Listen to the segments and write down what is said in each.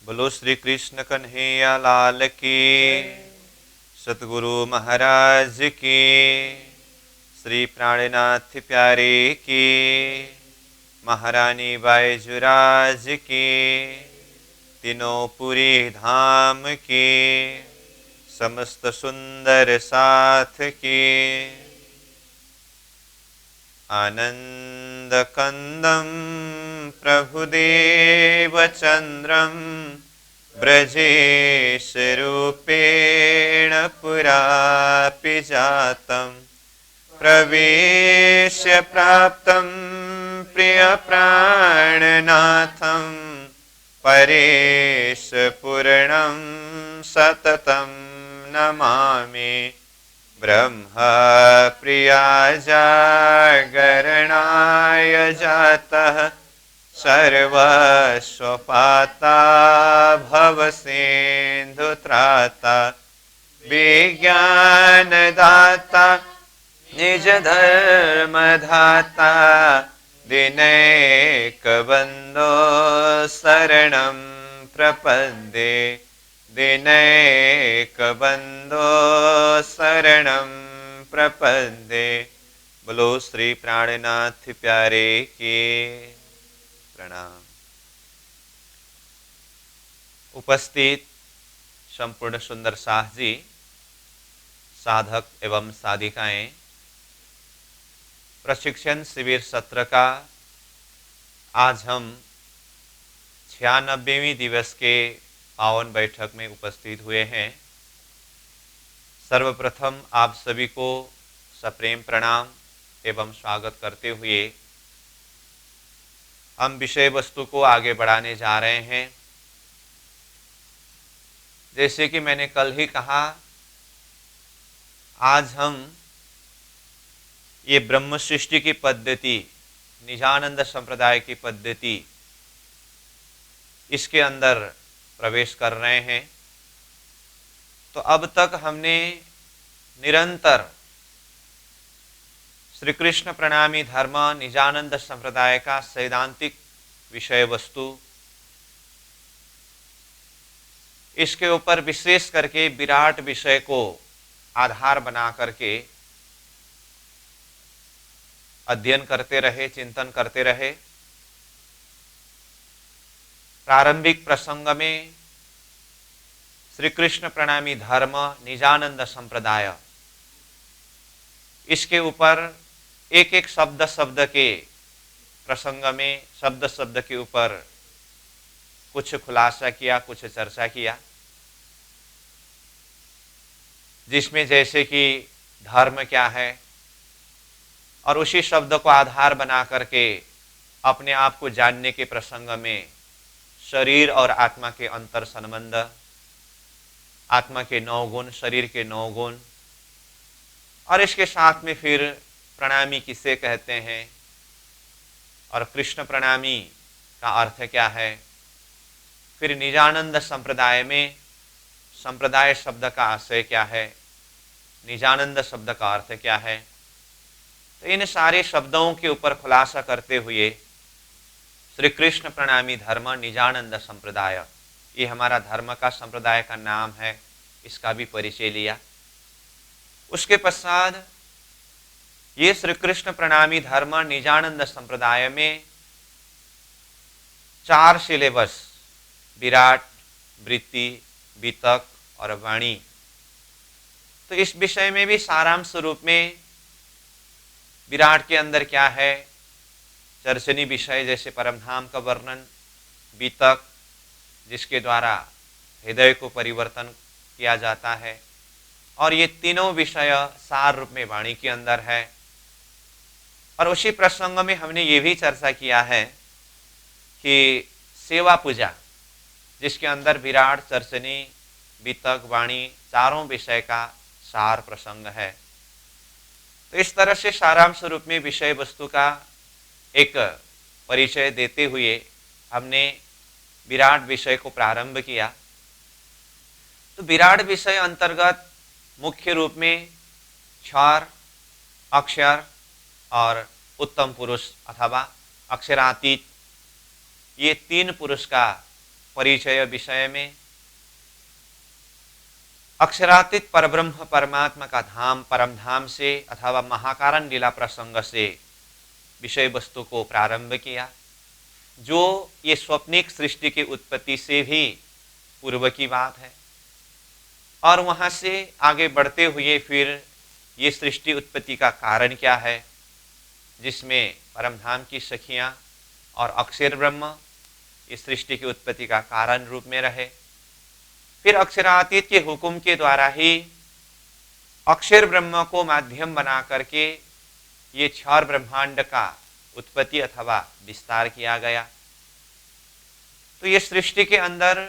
बोलो श्री कृष्ण कन्हैया लाल की, सतगुरु महाराज की, श्री प्राणनाथ प्यारे की, महारानी बाईजुराज की, तीनों पुरी धाम की, समस्त सुंदर साथ की। आनंद कंदम प्रभुदेव चंद्रम ब्रजेश रूपेण पुरापि जातं प्रवेश्य प्राप्तं प्रिय प्राणनाथं परेश पूर्णं सततं नमामि। ब्रह्मा प्रिया जागरणाय जातः सर्वस्वपाता भवसिन्धुत्राता विज्ञानदाता निज धर्मधाता दिनैकबन्धो शरणं प्रपद्ये दिनैकबन्धो शरणं प्रपद्ये। बोलो श्री प्राणनाथ प्यारे की प्रणाम। उपस्थित संपूर्ण सुंदर साह जी, साधक एवं साधिकाएं, प्रशिक्षण शिविर सत्र का आज हम 96वीं दिवस के पावन बैठक में उपस्थित हुए हैं। सर्वप्रथम आप सभी को सप्रेम प्रणाम एवं स्वागत करते हुए हम विषय वस्तु को आगे बढ़ाने जा रहे हैं। जैसे कि मैंने कल ही कहा, आज हम ये ब्रह्म सृष्टि की पद्धति, निजानंद संप्रदाय की पद्धति, इसके अंदर प्रवेश कर रहे हैं। तो अब तक हमने निरंतर श्री कृष्ण प्रणामी धर्म निजानंद संप्रदाय का सैद्धांतिक विषय वस्तु, इसके ऊपर विशेष करके विराट विषय को आधार बना करके अध्ययन करते रहे, चिंतन करते रहे। प्रारंभिक प्रसंग में श्री कृष्ण प्रणामी धर्म निजानंद संप्रदाय, इसके ऊपर एक एक शब्द शब्द के प्रसंग में शब्द शब्द के ऊपर कुछ खुलासा किया, कुछ चर्चा किया, जिसमें जैसे कि धर्म क्या है और उसी शब्द को आधार बना करके अपने आप को जानने के प्रसंग में शरीर और आत्मा के अंतर संबंध, आत्मा के 9 गुण, शरीर के 9 गुण, और इसके साथ में फिर प्रणामी किसे कहते हैं और कृष्ण प्रणामी का अर्थ क्या है। फिर निजानंद संप्रदाय में संप्रदाय शब्द का आशय क्या है, निजानंद शब्द का अर्थ क्या है। तो इन सारे शब्दों के ऊपर खुलासा करते हुए श्री कृष्ण प्रणामी धर्म निजानंद संप्रदाय, ये हमारा धर्म का संप्रदाय का नाम है, इसका भी परिचय लिया। उसके पश्चात ये श्री कृष्ण प्रणामी धर्म निजानंद संप्रदाय में 4 सिलेबस, विराट, वृत्ति, वितक और वाणी। तो इस विषय में भी सारांश रूप में विराट के अंदर क्या है, चर्चनी विषय जैसे परमधाम का वर्णन, वितक जिसके द्वारा हृदय को परिवर्तन किया जाता है, और ये तीनों विषय सार रूप में वाणी के अंदर है। और उसी प्रसंग में हमने ये भी चर्चा किया है कि सेवा पूजा, जिसके अंदर विराट, चर्चनी, वितक, वाणी चारों विषय का सार प्रसंग है। तो इस तरह से सारांश रूप में विषय वस्तु का एक परिचय देते हुए हमने विराट विषय को प्रारंभ किया। तो विराट विषय अंतर्गत मुख्य रूप में क्षर, अक्षर और उत्तम पुरुष अथवा अक्षरातीत, ये 3 पुरुष का परिचय विषय में अक्षरातीत परब्रह्म परमात्मा का धाम परम धाम से अथवा महाकारण लीला प्रसंग से विषय वस्तु को प्रारंभ किया, जो ये स्वप्निक सृष्टि की उत्पत्ति से भी पूर्व की बात है। और वहां से आगे बढ़ते हुए फिर ये सृष्टि उत्पत्ति का कारण क्या है, जिसमें परमधाम की सखियां और अक्षर ब्रह्म इस सृष्टि की उत्पत्ति का कारण रूप में रहे। फिर अक्षरातीत के हुक्म के द्वारा ही अक्षर ब्रह्म को माध्यम बना करके ये क्षर ब्रह्मांड का उत्पत्ति अथवा विस्तार किया गया। तो ये सृष्टि के अंदर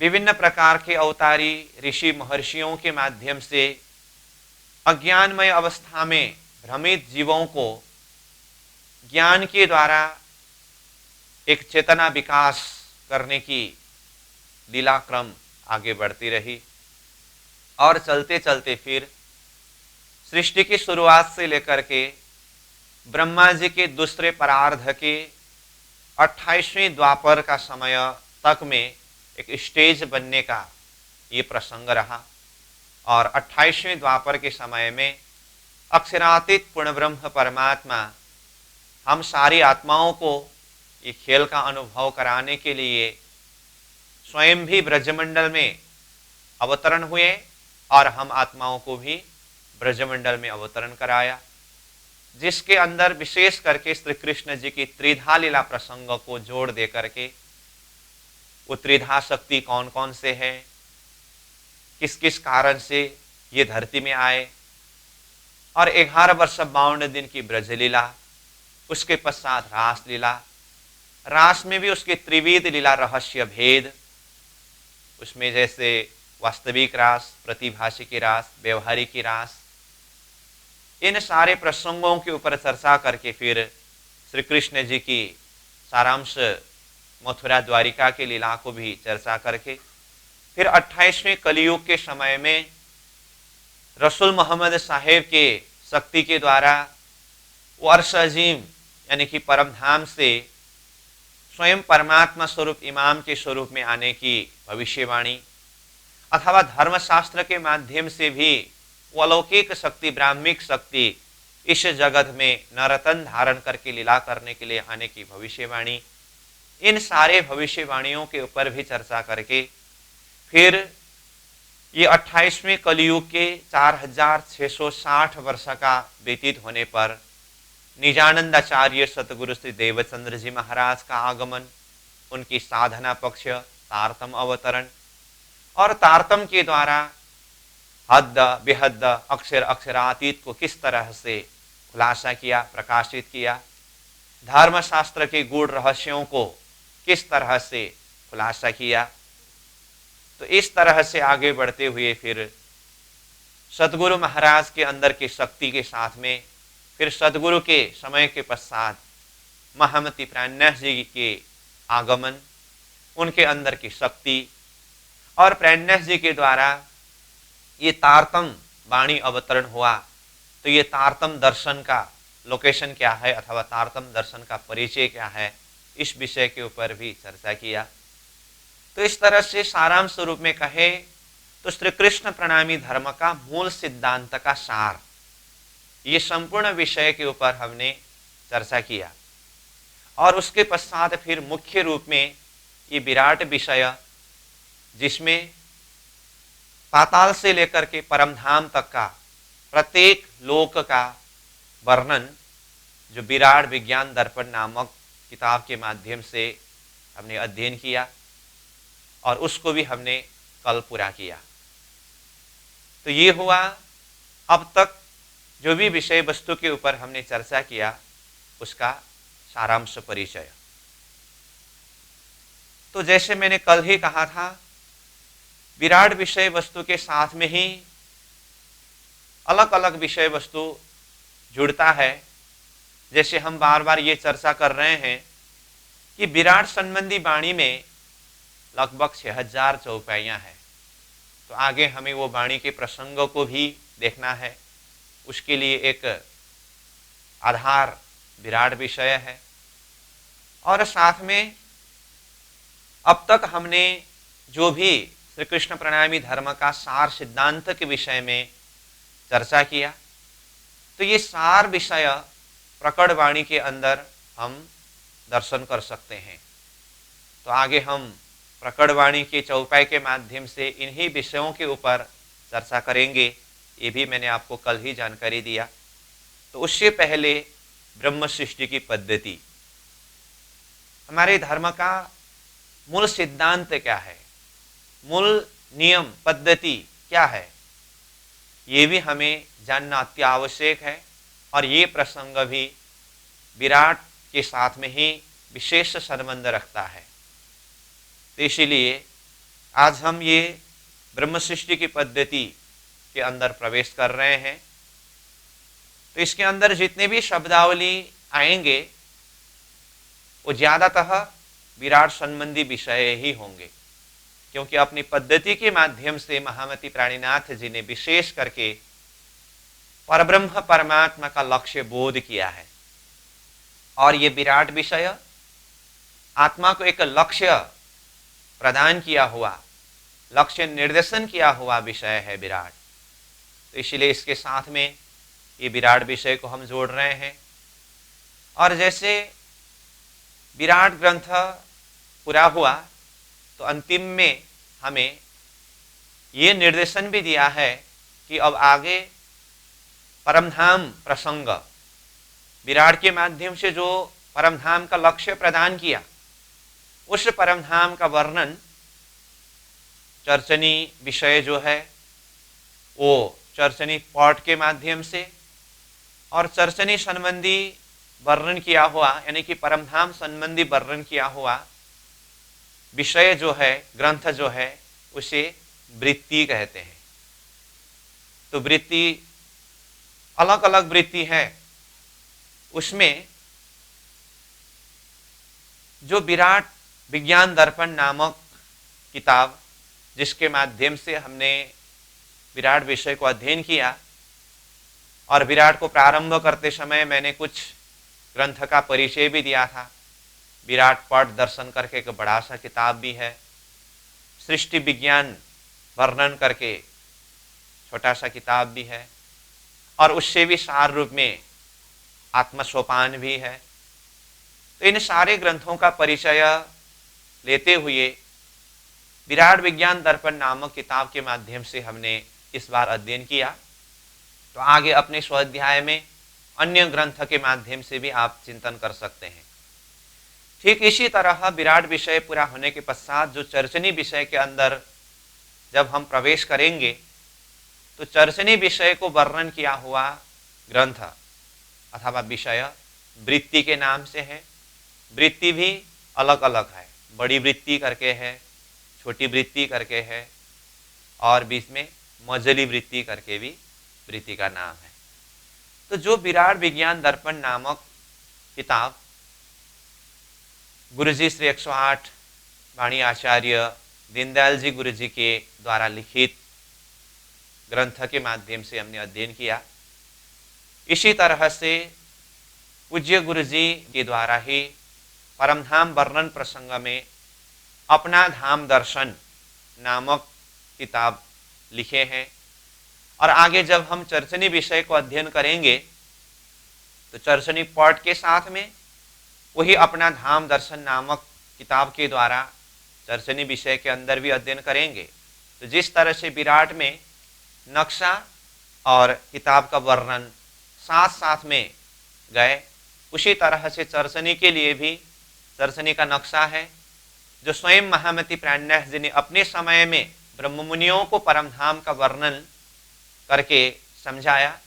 विभिन्न प्रकार के अवतारी ऋषि महर्षियों के माध्यम से अज्ञानमय अवस्था में भ्रमित जीवों को ज्ञान के द्वारा एक चेतना विकास करने की लीला क्रम आगे बढ़ती रही। और चलते चलते फिर सृष्टि की शुरुआत से लेकर के ब्रह्मा जी के दूसरे परार्ध के 28वें द्वापर का समय तक में एक स्टेज बनने का ये प्रसंग रहा। और 28वें द्वापर के समय में अक्षरातीत पूर्ण ब्रह्म परमात्मा हम सारी आत्माओं को ये खेल का अनुभव कराने के लिए स्वयं भी ब्रजमंडल में अवतरण हुए और हम आत्माओं को भी ब्रजमंडल में अवतरण कराया, जिसके अंदर विशेष करके श्री कृष्ण जी की त्रिधा लीला प्रसंग को जोड़ दे करके वो त्रिधा शक्ति कौन कौन से है, किस किस कारण से ये धरती में आए, और 11 वर्ष 52 दिन की ब्रज लीला, उसके पश्चात रास लीला, रास में भी उसके त्रिविध लीला रहस्य भेद, उसमें जैसे वास्तविक रास, प्रतिभाषिकी रास, व्यवहारिक रास, इन सारे प्रसंगों के ऊपर चर्चा करके फिर श्री कृष्ण जी की सारांश मथुरा द्वारिका की लीला को भी चर्चा करके फिर 28वें कलियुग के समय में रसूल मोहम्मद साहेब के शक्ति के द्वारा वो अर्श अजीम यानी कि परम धाम से स्वयं परमात्मा स्वरूप इमाम के स्वरूप में आने की भविष्यवाणी, अथवा धर्मशास्त्र के माध्यम से भी वो अलौकिक शक्ति, ब्राह्मिक शक्ति इस जगत में नरतन धारण करके लीला करने के लिए आने की भविष्यवाणी, इन सारे भविष्यवाणियों के ऊपर भी चर्चा करके फिर ये 28वें कलियुग के 4660 वर्ष का व्यतीत होने पर निजानंदाचार्य सतगुरु श्री देवचंद्र जी महाराज का आगमन, उनकी साधना पक्ष तारतम अवतरण, और तारतम के द्वारा हद बेहद अक्षर अक्षरातीत को किस तरह से खुलासा किया, प्रकाशित किया, धर्मशास्त्र के गूढ़ रहस्यों को किस तरह से खुलासा किया। तो इस तरह से आगे बढ़ते हुए फिर सतगुरु महाराज के अंदर की शक्ति के साथ में फिर सतगुरु के समय के पश्चात महामती प्राणनाथ जी के आगमन, उनके अंदर की शक्ति, और प्राणनाथ जी के द्वारा ये तारतम वाणी अवतरण हुआ। तो ये तारतम दर्शन का लोकेशन क्या है अथवा तारतम दर्शन का परिचय क्या है, इस विषय के ऊपर भी चर्चा किया। तो इस तरह से सारांश रूप में कहे तो श्री कृष्ण प्रणामी धर्म का मूल सिद्धांत का सार, ये संपूर्ण विषय के ऊपर हमने चर्चा किया। और उसके पश्चात फिर मुख्य रूप में ये विराट विषय, जिसमें पाताल से लेकर के परमधाम तक का प्रत्येक लोक का वर्णन, जो विराट विज्ञान दर्पण नामक किताब के माध्यम से हमने अध्ययन किया, और उसको भी हमने कल पूरा किया। तो ये हुआ अब तक जो भी विषय वस्तु के ऊपर हमने चर्चा किया उसका सारांश परिचय। तो जैसे मैंने कल ही कहा था, विराट विषय वस्तु के साथ में ही अलग अलग विषय वस्तु जुड़ता है। जैसे हम बार बार ये चर्चा कर रहे हैं कि विराट संबंधी वाणी में लगभग 6000 चौपाइयां हैं। तो आगे हमें वो वाणी के प्रसंगों को भी देखना है, उसके लिए एक आधार विराट विषय है। और साथ में अब तक हमने जो भी श्री कृष्ण प्रणामी धर्म का सार सिद्धांत के विषय में चर्चा किया, तो ये सार विषय प्रकट वाणी के अंदर हम दर्शन कर सकते हैं। तो आगे हम प्रकट वाणी के चौपाई के माध्यम से इन्हीं विषयों के ऊपर चर्चा करेंगे। ये भी मैंने आपको कल ही जानकारी दिया। तो उससे पहले ब्रह्म सृष्टि की पद्धति, हमारे धर्म का मूल सिद्धांत क्या है, मूल नियम पद्धति क्या है, ये भी हमें जानना अति आवश्यक है। और ये प्रसंग भी विराट के साथ में ही विशेष संबंध रखता है। तो इसीलिए आज हम ये ब्रह्म सृष्टि की पद्धति के अंदर प्रवेश कर रहे हैं। तो इसके अंदर जितने भी शब्दावली आएंगे वो ज्यादातः विराट संबंधी विषय ही होंगे, क्योंकि अपनी पद्धति के माध्यम से महामती प्राणीनाथ जी ने विशेष करके परब्रह्म परमात्मा का लक्ष्य बोध किया है। और ये विराट विषय आत्मा को एक लक्ष्य प्रदान किया हुआ, लक्ष्य निर्देशन किया हुआ विषय है विराट। तो इसलिए इसके साथ में ये विराट विषय को हम जोड़ रहे हैं। और जैसे विराट ग्रंथ पूरा हुआ तो अंतिम में हमें ये निर्देशन भी दिया है कि अब आगे परमधाम प्रसंग, विराट के माध्यम से जो परमधाम का लक्ष्य प्रदान किया, उस परमधाम का वर्णन चर्चनी विषय जो है वो चर्चनी पाठ के माध्यम से और चर्चनी संबंधी वर्णन किया हुआ, यानी कि परमधाम संबंधी वर्णन किया हुआ विषय जो है, ग्रंथ जो है, उसे वृत्ति कहते हैं। तो वृत्ति अलग अलग वृत्ति है। उसमें जो विराट विज्ञान दर्पण नामक किताब, जिसके माध्यम से हमने विराट विषय को अध्ययन किया, और विराट को प्रारंभ करते समय मैंने कुछ ग्रंथ का परिचय भी दिया था। विराट पट दर्शन करके एक बड़ा सा किताब भी है, सृष्टि विज्ञान वर्णन करके छोटा सा किताब भी है, और उससे भी सार रूप में आत्मसोपान भी है। तो इन सारे ग्रंथों का परिचय लेते हुए विराट विज्ञान दर्पण नामक किताब के माध्यम से हमने इस बार अध्ययन किया। तो आगे अपने स्वाध्याय में अन्य ग्रंथ के माध्यम से भी आप चिंतन कर सकते हैं। ठीक इसी तरह विराट विषय पूरा होने के पश्चात जो चर्चनी विषय के अंदर जब हम प्रवेश करेंगे, तो चर्चनी विषय को वर्णन किया हुआ ग्रंथ अथवा विषय वृत्ति के नाम से है। वृत्ति भी अलग अलग है, बड़ी वृत्ति करके है, छोटी वृत्ति करके है, और बीच में मजली वृत्ति करके भी वृत्ति का नाम है। तो जो विराट विज्ञान दर्पण नामक किताब गुरुजी श्री 108 वाणी आचार्य दीनदयाल जी गुरुजी के द्वारा लिखित ग्रंथ के माध्यम से हमने अध्ययन किया, इसी तरह से पूज्य गुरुजी के द्वारा ही परमधाम वर्णन प्रसंग में अपना धाम दर्शन नामक किताब लिखे हैं। और आगे जब हम चर्चनी विषय को अध्ययन करेंगे तो चर्चनी पाठ के साथ में वही अपना धाम दर्शन नामक किताब के द्वारा चर्चनी विषय के अंदर भी अध्ययन करेंगे। तो जिस तरह से विराट में नक्शा और किताब का वर्णन साथ साथ में गए, उसी तरह से चर्चनी के लिए भी चर्चनी का नक्शा है, जो स्वयं महामती प्राणनाथ जी ने अपने समय में ब्रह्ममुनियों को परमधाम का वर्णन करके समझाया।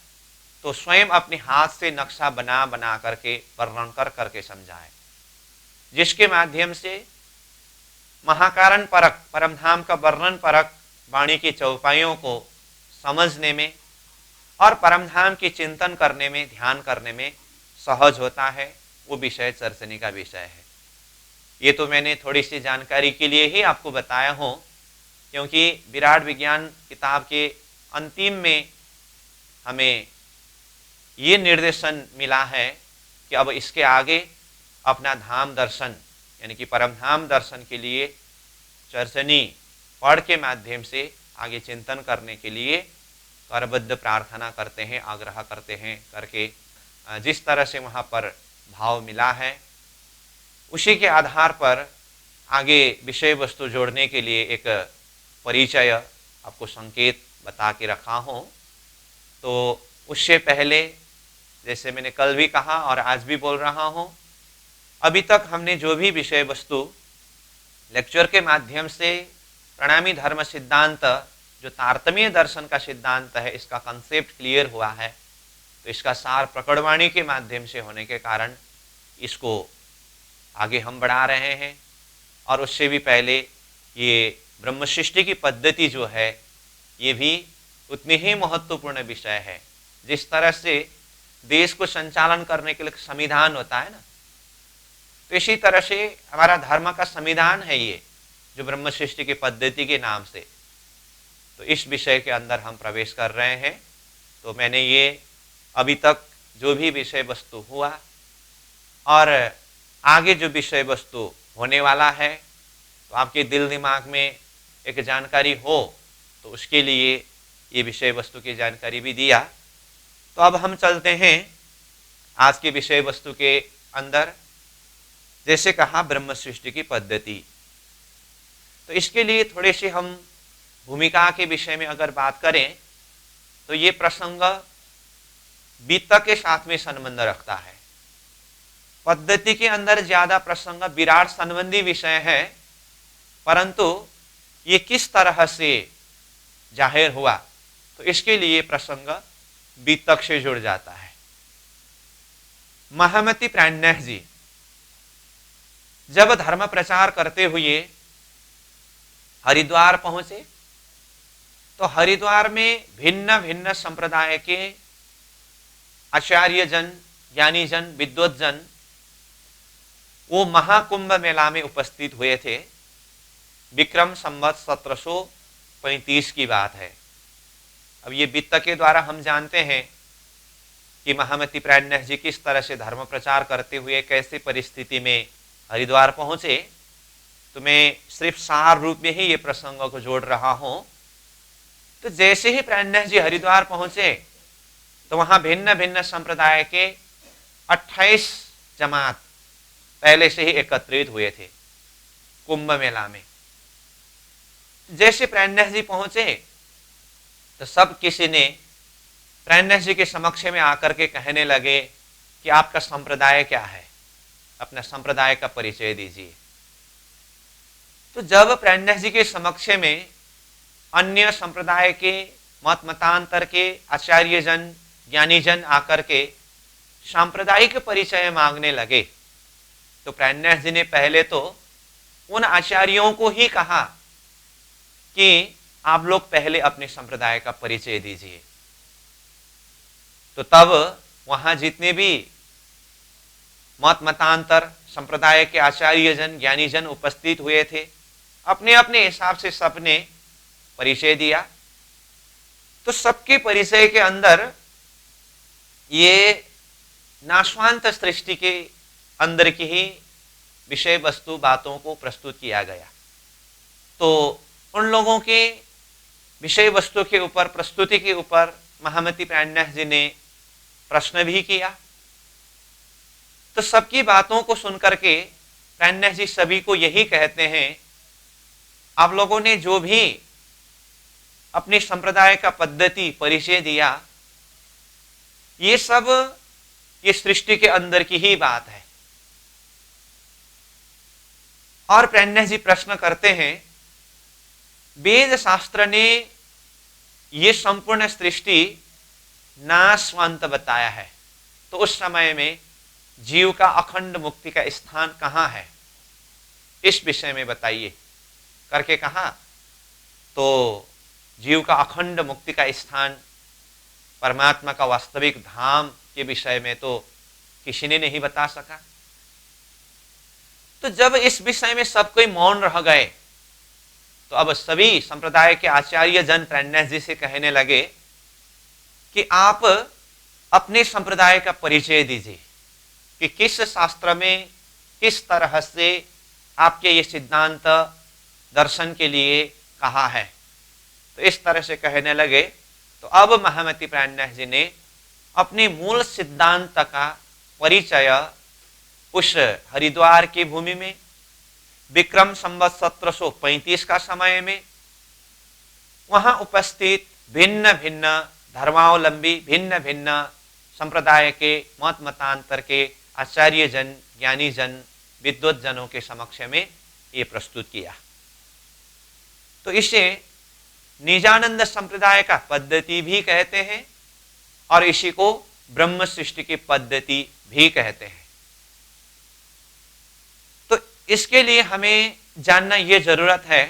तो स्वयं अपने हाथ से नक्शा बना बना करके वर्णन कर करके समझाए, जिसके माध्यम से महाकारण परक परमधाम का वर्णन परक वाणी की चौपाइयों को समझने में और परमधाम की चिंतन करने में, ध्यान करने में सहज होता है। वो विषय चर्चनी का विषय है। ये तो मैंने थोड़ी सी जानकारी के लिए ही आपको बताया हूँ, क्योंकि विराट विज्ञान किताब के अंतिम में हमें ये निर्देशन मिला है कि अब इसके आगे अपना धाम दर्शन यानी कि परमधाम दर्शन के लिए चर्चनी पढ़ के माध्यम से आगे चिंतन करने के लिए करबद्ध प्रार्थना करते हैं, आग्रह करते हैं करके जिस तरह से वहाँ पर भाव मिला है उसी के आधार पर आगे विषय वस्तु जोड़ने के लिए एक परिचय आपको संकेत बता के रखा हूँ। तो उससे पहले जैसे मैंने कल भी कहा और आज भी बोल रहा हूँ, अभी तक हमने जो भी विषय वस्तु लेक्चर के माध्यम से प्रणामी धर्म सिद्धांत जो तारतम्य दर्शन का सिद्धांत है इसका कंसेप्ट क्लियर हुआ है। तो इसका सार प्रकटवाणी के माध्यम से होने के कारण इसको आगे हम बढ़ा रहे हैं। और उससे भी पहले ये ब्रह्म सृष्टि की पद्धति जो है ये भी उतनी ही महत्वपूर्ण विषय है। जिस तरह से देश को संचालन करने के लिए संविधान होता है ना, तो इसी तरह से हमारा धर्म का संविधान है ये जो ब्रह्म सृष्टि की पद्धति के नाम से। तो इस विषय के अंदर हम प्रवेश कर रहे हैं। तो मैंने ये अभी तक जो भी विषय वस्तु हुआ और आगे जो विषय वस्तु होने वाला है तो आपके दिल दिमाग में एक जानकारी हो, तो उसके लिए ये विषय वस्तु की जानकारी भी दिया। तो अब हम चलते हैं आज के विषय वस्तु के अंदर। जैसे कहा ब्रह्म सृष्टि की पद्धति, तो इसके लिए थोड़े से हम भूमिका के विषय में अगर बात करें तो ये प्रसंग वित्त के साथ में संबंध रखता है। पद्धति के अंदर ज्यादा प्रसंग विराट संबंधी विषय है, परंतु ये किस तरह से जाहिर हुआ तो इसके लिए प्रसंग वित्त से जुड़ जाता है। महामती प्राणनाथ जी जब धर्म प्रचार करते हुए हरिद्वार पहुंचे तो हरिद्वार में भिन्न भिन्न संप्रदाय के आचार्य जन, ज्ञानी जन, विद्वत जन वो महाकुंभ मेला में उपस्थित हुए थे। विक्रम संवत 1735 की बात है। अब ये वित्त के द्वारा हम जानते हैं कि महामती प्राणनाथ जी किस तरह से धर्म प्रचार करते हुए कैसे परिस्थिति में हरिद्वार पहुंचे। तो मैं सिर्फ सार रूप में ही ये प्रसंग को जोड़ रहा हूं। तो जैसे ही प्राणनाथ जी हरिद्वार पहुंचे तो वहां भिन्न भिन्न संप्रदाय के 28 जमात पहले से ही एकत्रित हुए थे कुंभ मेला में। जैसे प्राणनाथ जी पहुंचे तो सब किसी ने प्राणनाथ जी के समक्ष में आकर के कहने लगे कि आपका संप्रदाय क्या है, अपना संप्रदाय का परिचय दीजिए। तो जब प्राणनाथ जी के समक्ष में अन्य संप्रदाय के मत मतांतर के आचार्य जन, ज्ञानी जन आकर के सांप्रदायिक परिचय मांगने लगे तो प्राणनाथ जी ने पहले तो उन आचार्यों को ही कहा कि आप लोग पहले अपने संप्रदाय का परिचय दीजिए। तो तब वहां जितने भी मत मतांतर संप्रदाय के आचार्य जन, ज्ञानी जन उपस्थित हुए थे अपने अपने हिसाब से सबने परिचय दिया। तो सबके परिचय के अंदर ये नाशवांत सृष्टि के अंदर की ही विषय वस्तु बातों को प्रस्तुत किया गया। तो उन लोगों के विषय वस्तु के ऊपर, प्रस्तुति के ऊपर महामती प्राणनाथ जी ने प्रश्न भी किया। तो सबकी बातों को सुनकर के प्राणनाथ जी सभी को यही कहते हैं, आप लोगों ने जो भी अपने संप्रदाय का पद्धति परिचय दिया ये सब ये सृष्टि के अंदर की ही बात है। और प्राणनाथ जी प्रश्न करते हैं, वेद शास्त्र ने ये संपूर्ण सृष्टि नाशवंत बताया है, तो उस समय में जीव का अखंड मुक्ति का स्थान कहाँ है, इस विषय में बताइए करके कहा। तो जीव का अखंड मुक्ति का स्थान, परमात्मा का वास्तविक धाम के विषय में तो किसी ने नहीं बता सका। तो जब इस विषय में सब कोई मौन रह गए तो अब सभी संप्रदाय के आचार्य जन प्राणनाथ जी से कहने लगे कि आप अपने संप्रदाय का परिचय दीजिए कि किस शास्त्र में किस तरह से आपके ये सिद्धांत दर्शन के लिए कहा है। तो इस तरह से कहने लगे। तो अब महामती प्राणनाथ जी ने अपने मूल सिद्धांत का परिचय उस हरिद्वार की भूमि में विक्रम संवत 1735 का समय में वहां उपस्थित भिन्न भिन्न धर्मावलंबी, भिन्न भिन्न संप्रदाय के मत मतांतर के आचार्य जन, ज्ञानी जन, विद्वत जनों के समक्ष में ये प्रस्तुत किया। तो इसे निजानंद संप्रदाय का पद्धति भी कहते हैं और इसी को ब्रह्म सृष्टि की पद्धति भी कहते हैं। तो इसके लिए हमें जानना यह जरूरत है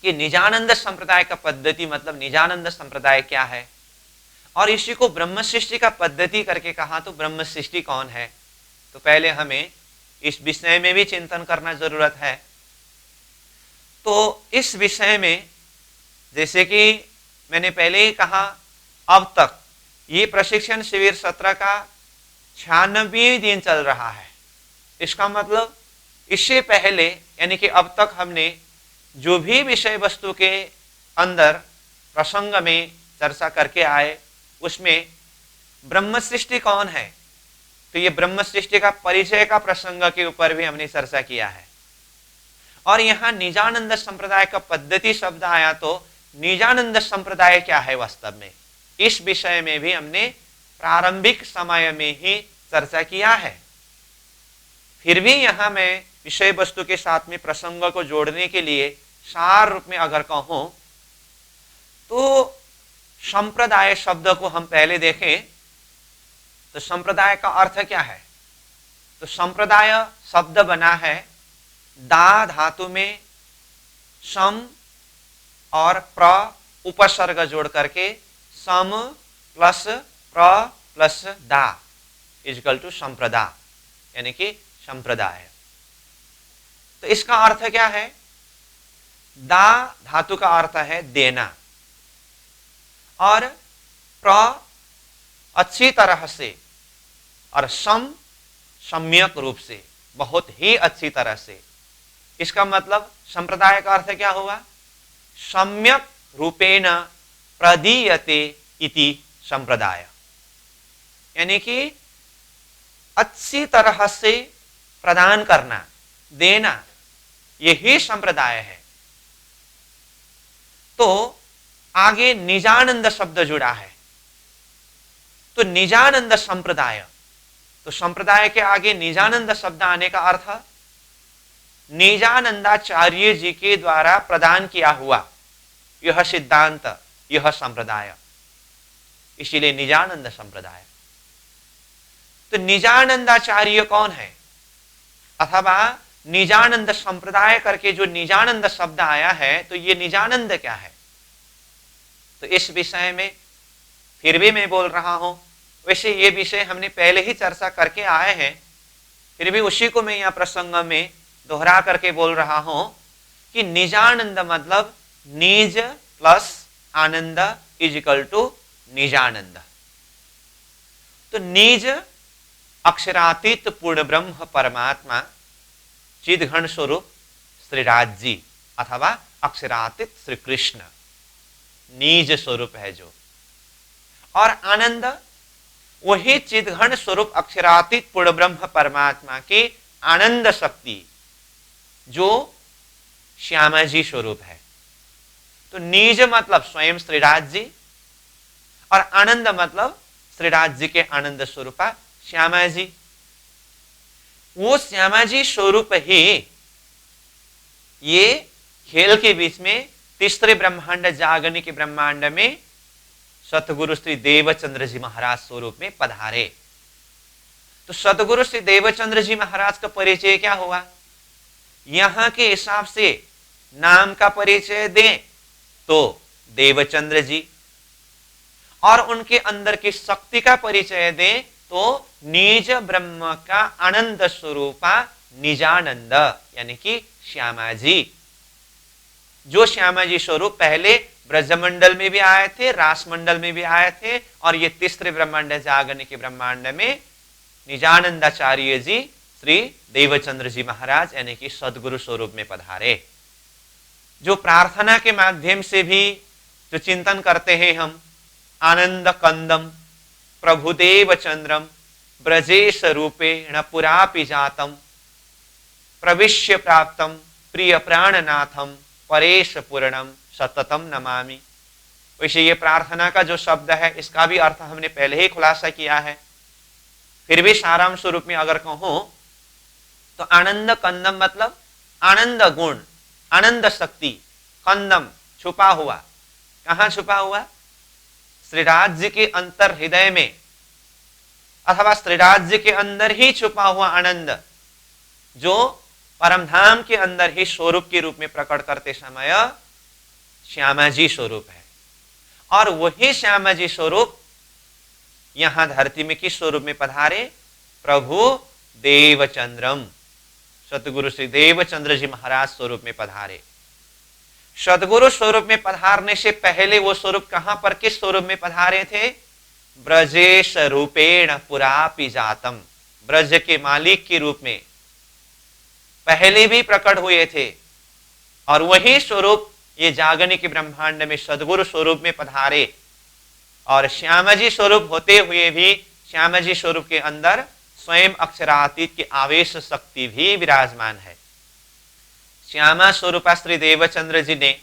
कि निजानंद संप्रदाय का पद्धति मतलब निजानंद संप्रदाय क्या है, और इसी को ब्रह्म सृष्टि का पद्धति करके कहा तो ब्रह्म सृष्टि कौन है। तो पहले हमें इस विषय में भी चिंतन करना जरूरत है। तो इस विषय में जैसे कि मैंने पहले ही कहा, अब तक ये प्रशिक्षण शिविर सत्र का 96वें दिन चल रहा है। इसका मतलब इससे पहले यानी कि अब तक हमने जो भी विषय वस्तु के अंदर प्रसंग में चर्चा करके आए उसमें ब्रह्म सृष्टि कौन है, तो ये ब्रह्म सृष्टि का परिचय का प्रसंग के ऊपर भी हमने चर्चा किया है। और यहाँ निजानंद संप्रदाय का पद्धति शब्द आया तो निजानंद संप्रदाय क्या है वास्तव में, इस विषय में भी हमने प्रारंभिक समय में ही चर्चा किया है। फिर भी यहाँ मैं विषय वस्तु के साथ में प्रसंग को जोड़ने के लिए सार रूप में अगर कहूं तो संप्रदाय शब्द को हम पहले देखें तो संप्रदाय का अर्थ क्या है। तो संप्रदाय शब्द बना है दा धातु में सम और प्र उपसर्ग जोड़ करके सम प्लस प्र प्लस दा इक्वल टू संप्रदा यानी कि संप्रदाय। तो इसका अर्थ क्या है, दा धातु का अर्थ है देना और प्र अच्छी तरह से और सम सम्यक रूप से बहुत ही अच्छी तरह से। इसका मतलब संप्रदाय का अर्थ क्या हुआ, सम्यक रूपेण प्रदीयते इति संप्रदाय, यानी कि अच्छी तरह से प्रदान करना देना, यही संप्रदाय है। तो आगे निजानंद शब्द जुड़ा है तो निजानंद संप्रदाय, तो संप्रदाय के आगे निजानंद शब्द आने का अर्थ निजानंदाचार्य जी के द्वारा प्रदान किया हुआ यह सिद्धांत, यह संप्रदाय, इसीलिए निजानंद संप्रदाय। तो निजानंदाचार्य कौन है अथवा निजानंद संप्रदाय करके जो निजानंद शब्द आया है तो ये निजानंद क्या है। तो इस विषय में फिर भी मैं बोल रहा हूं, वैसे ये विषय हमने पहले ही चर्चा करके आए हैं, फिर भी उसी को मैं यहाँ प्रसंग में दोहरा करके बोल रहा हूं कि निजानंद मतलब निज प्लस आनंद इज इक्वल टू निजानंद। तो निज अक्षरातीत पूर्ण ब्रह्म परमात्मा चिदघन स्वरूप श्रीराज जी अथवा अक्षरातीत श्री कृष्ण निज स्वरूप है जो, और आनंद वही चिदघन स्वरूप अक्षरातीत पूर्ण ब्रह्म परमात्मा की आनंद शक्ति जो श्यामा जी स्वरूप है। तो निज मतलब स्वयं श्रीराज जी और आनंद मतलब श्रीराज जी के आनंद स्वरूपा श्यामा जी। वो श्यामा जी स्वरूप ही ये खेल के बीच में तीसरे ब्रह्मांड जागने के ब्रह्मांड में सतगुरु श्री देवचंद्र जी महाराज स्वरूप में पधारे। तो सतगुरु श्री देवचंद्र जी महाराज का परिचय क्या हुआ, यहां के हिसाब से नाम का परिचय दें तो देवचंद्र जी, और उनके अंदर की शक्ति का परिचय दें तो निज ब्रह्म का आनंद स्वरूपा निजानंद यानी कि श्यामा जी। जो श्यामा जी स्वरूप पहले ब्रजमंडल में भी आए थे, रासमंडल में भी आए थे, और ये तीसरे ब्रह्मांड जागने के ब्रह्मांड में निजानंदाचार्य जी श्री देवचंद्र जी महाराज यानी कि सदगुरु स्वरूप में पधारे। जो प्रार्थना के माध्यम से भी जो चिंतन करते हैं हम, आनंद कंदम प्रभुदेव चंद्रम ब्रजेश रूपेण पुरापि जातम प्रविश्य प्राप्तम प्रिय प्राणनाथम परेश पूर्णम सततम नमामि। वैसे ये प्रार्थना का जो शब्द है इसका भी अर्थ हमने पहले ही खुलासा किया है, फिर भी सारांश रूप में अगर कहूं तो आनंद कंदम मतलब आनंद गुण, आनंद शक्ति, कंदम छुपा हुआ। कहां छुपा हुआ? श्रीराज के अंतर हृदय में, अथवा श्रीराज के अंदर ही छुपा हुआ आनंद, जो परमधाम के अंदर ही स्वरूप के रूप में प्रकट करते समय श्यामा जी स्वरूप है। और वही श्यामा जी स्वरूप यहां धरती में किस स्वरूप में पधारे? प्रभु देवचंद्रम, सतगुरु श्री देवचंद्र जी महाराज स्वरूप में पधारे। सदगुरु स्वरूप में पधारने से पहले वो स्वरूप कहां पर, किस स्वरूप में पधारे थे? ब्रजेश रूपेण पुरापि जातम, ब्रज के मालिक के रूप में पहले भी प्रकट हुए थे। और वही स्वरूप ये जागनिक ब्रह्मांड में सदगुरु स्वरूप में पधारे। और श्यामा जी स्वरूप होते हुए भी श्यामा जी स्वरूप के अंदर स्वयं अक्षरातीत की आवेश शक्ति भी विराजमान है। श्यामा स्वरूपा श्री देवचंद्र जी ने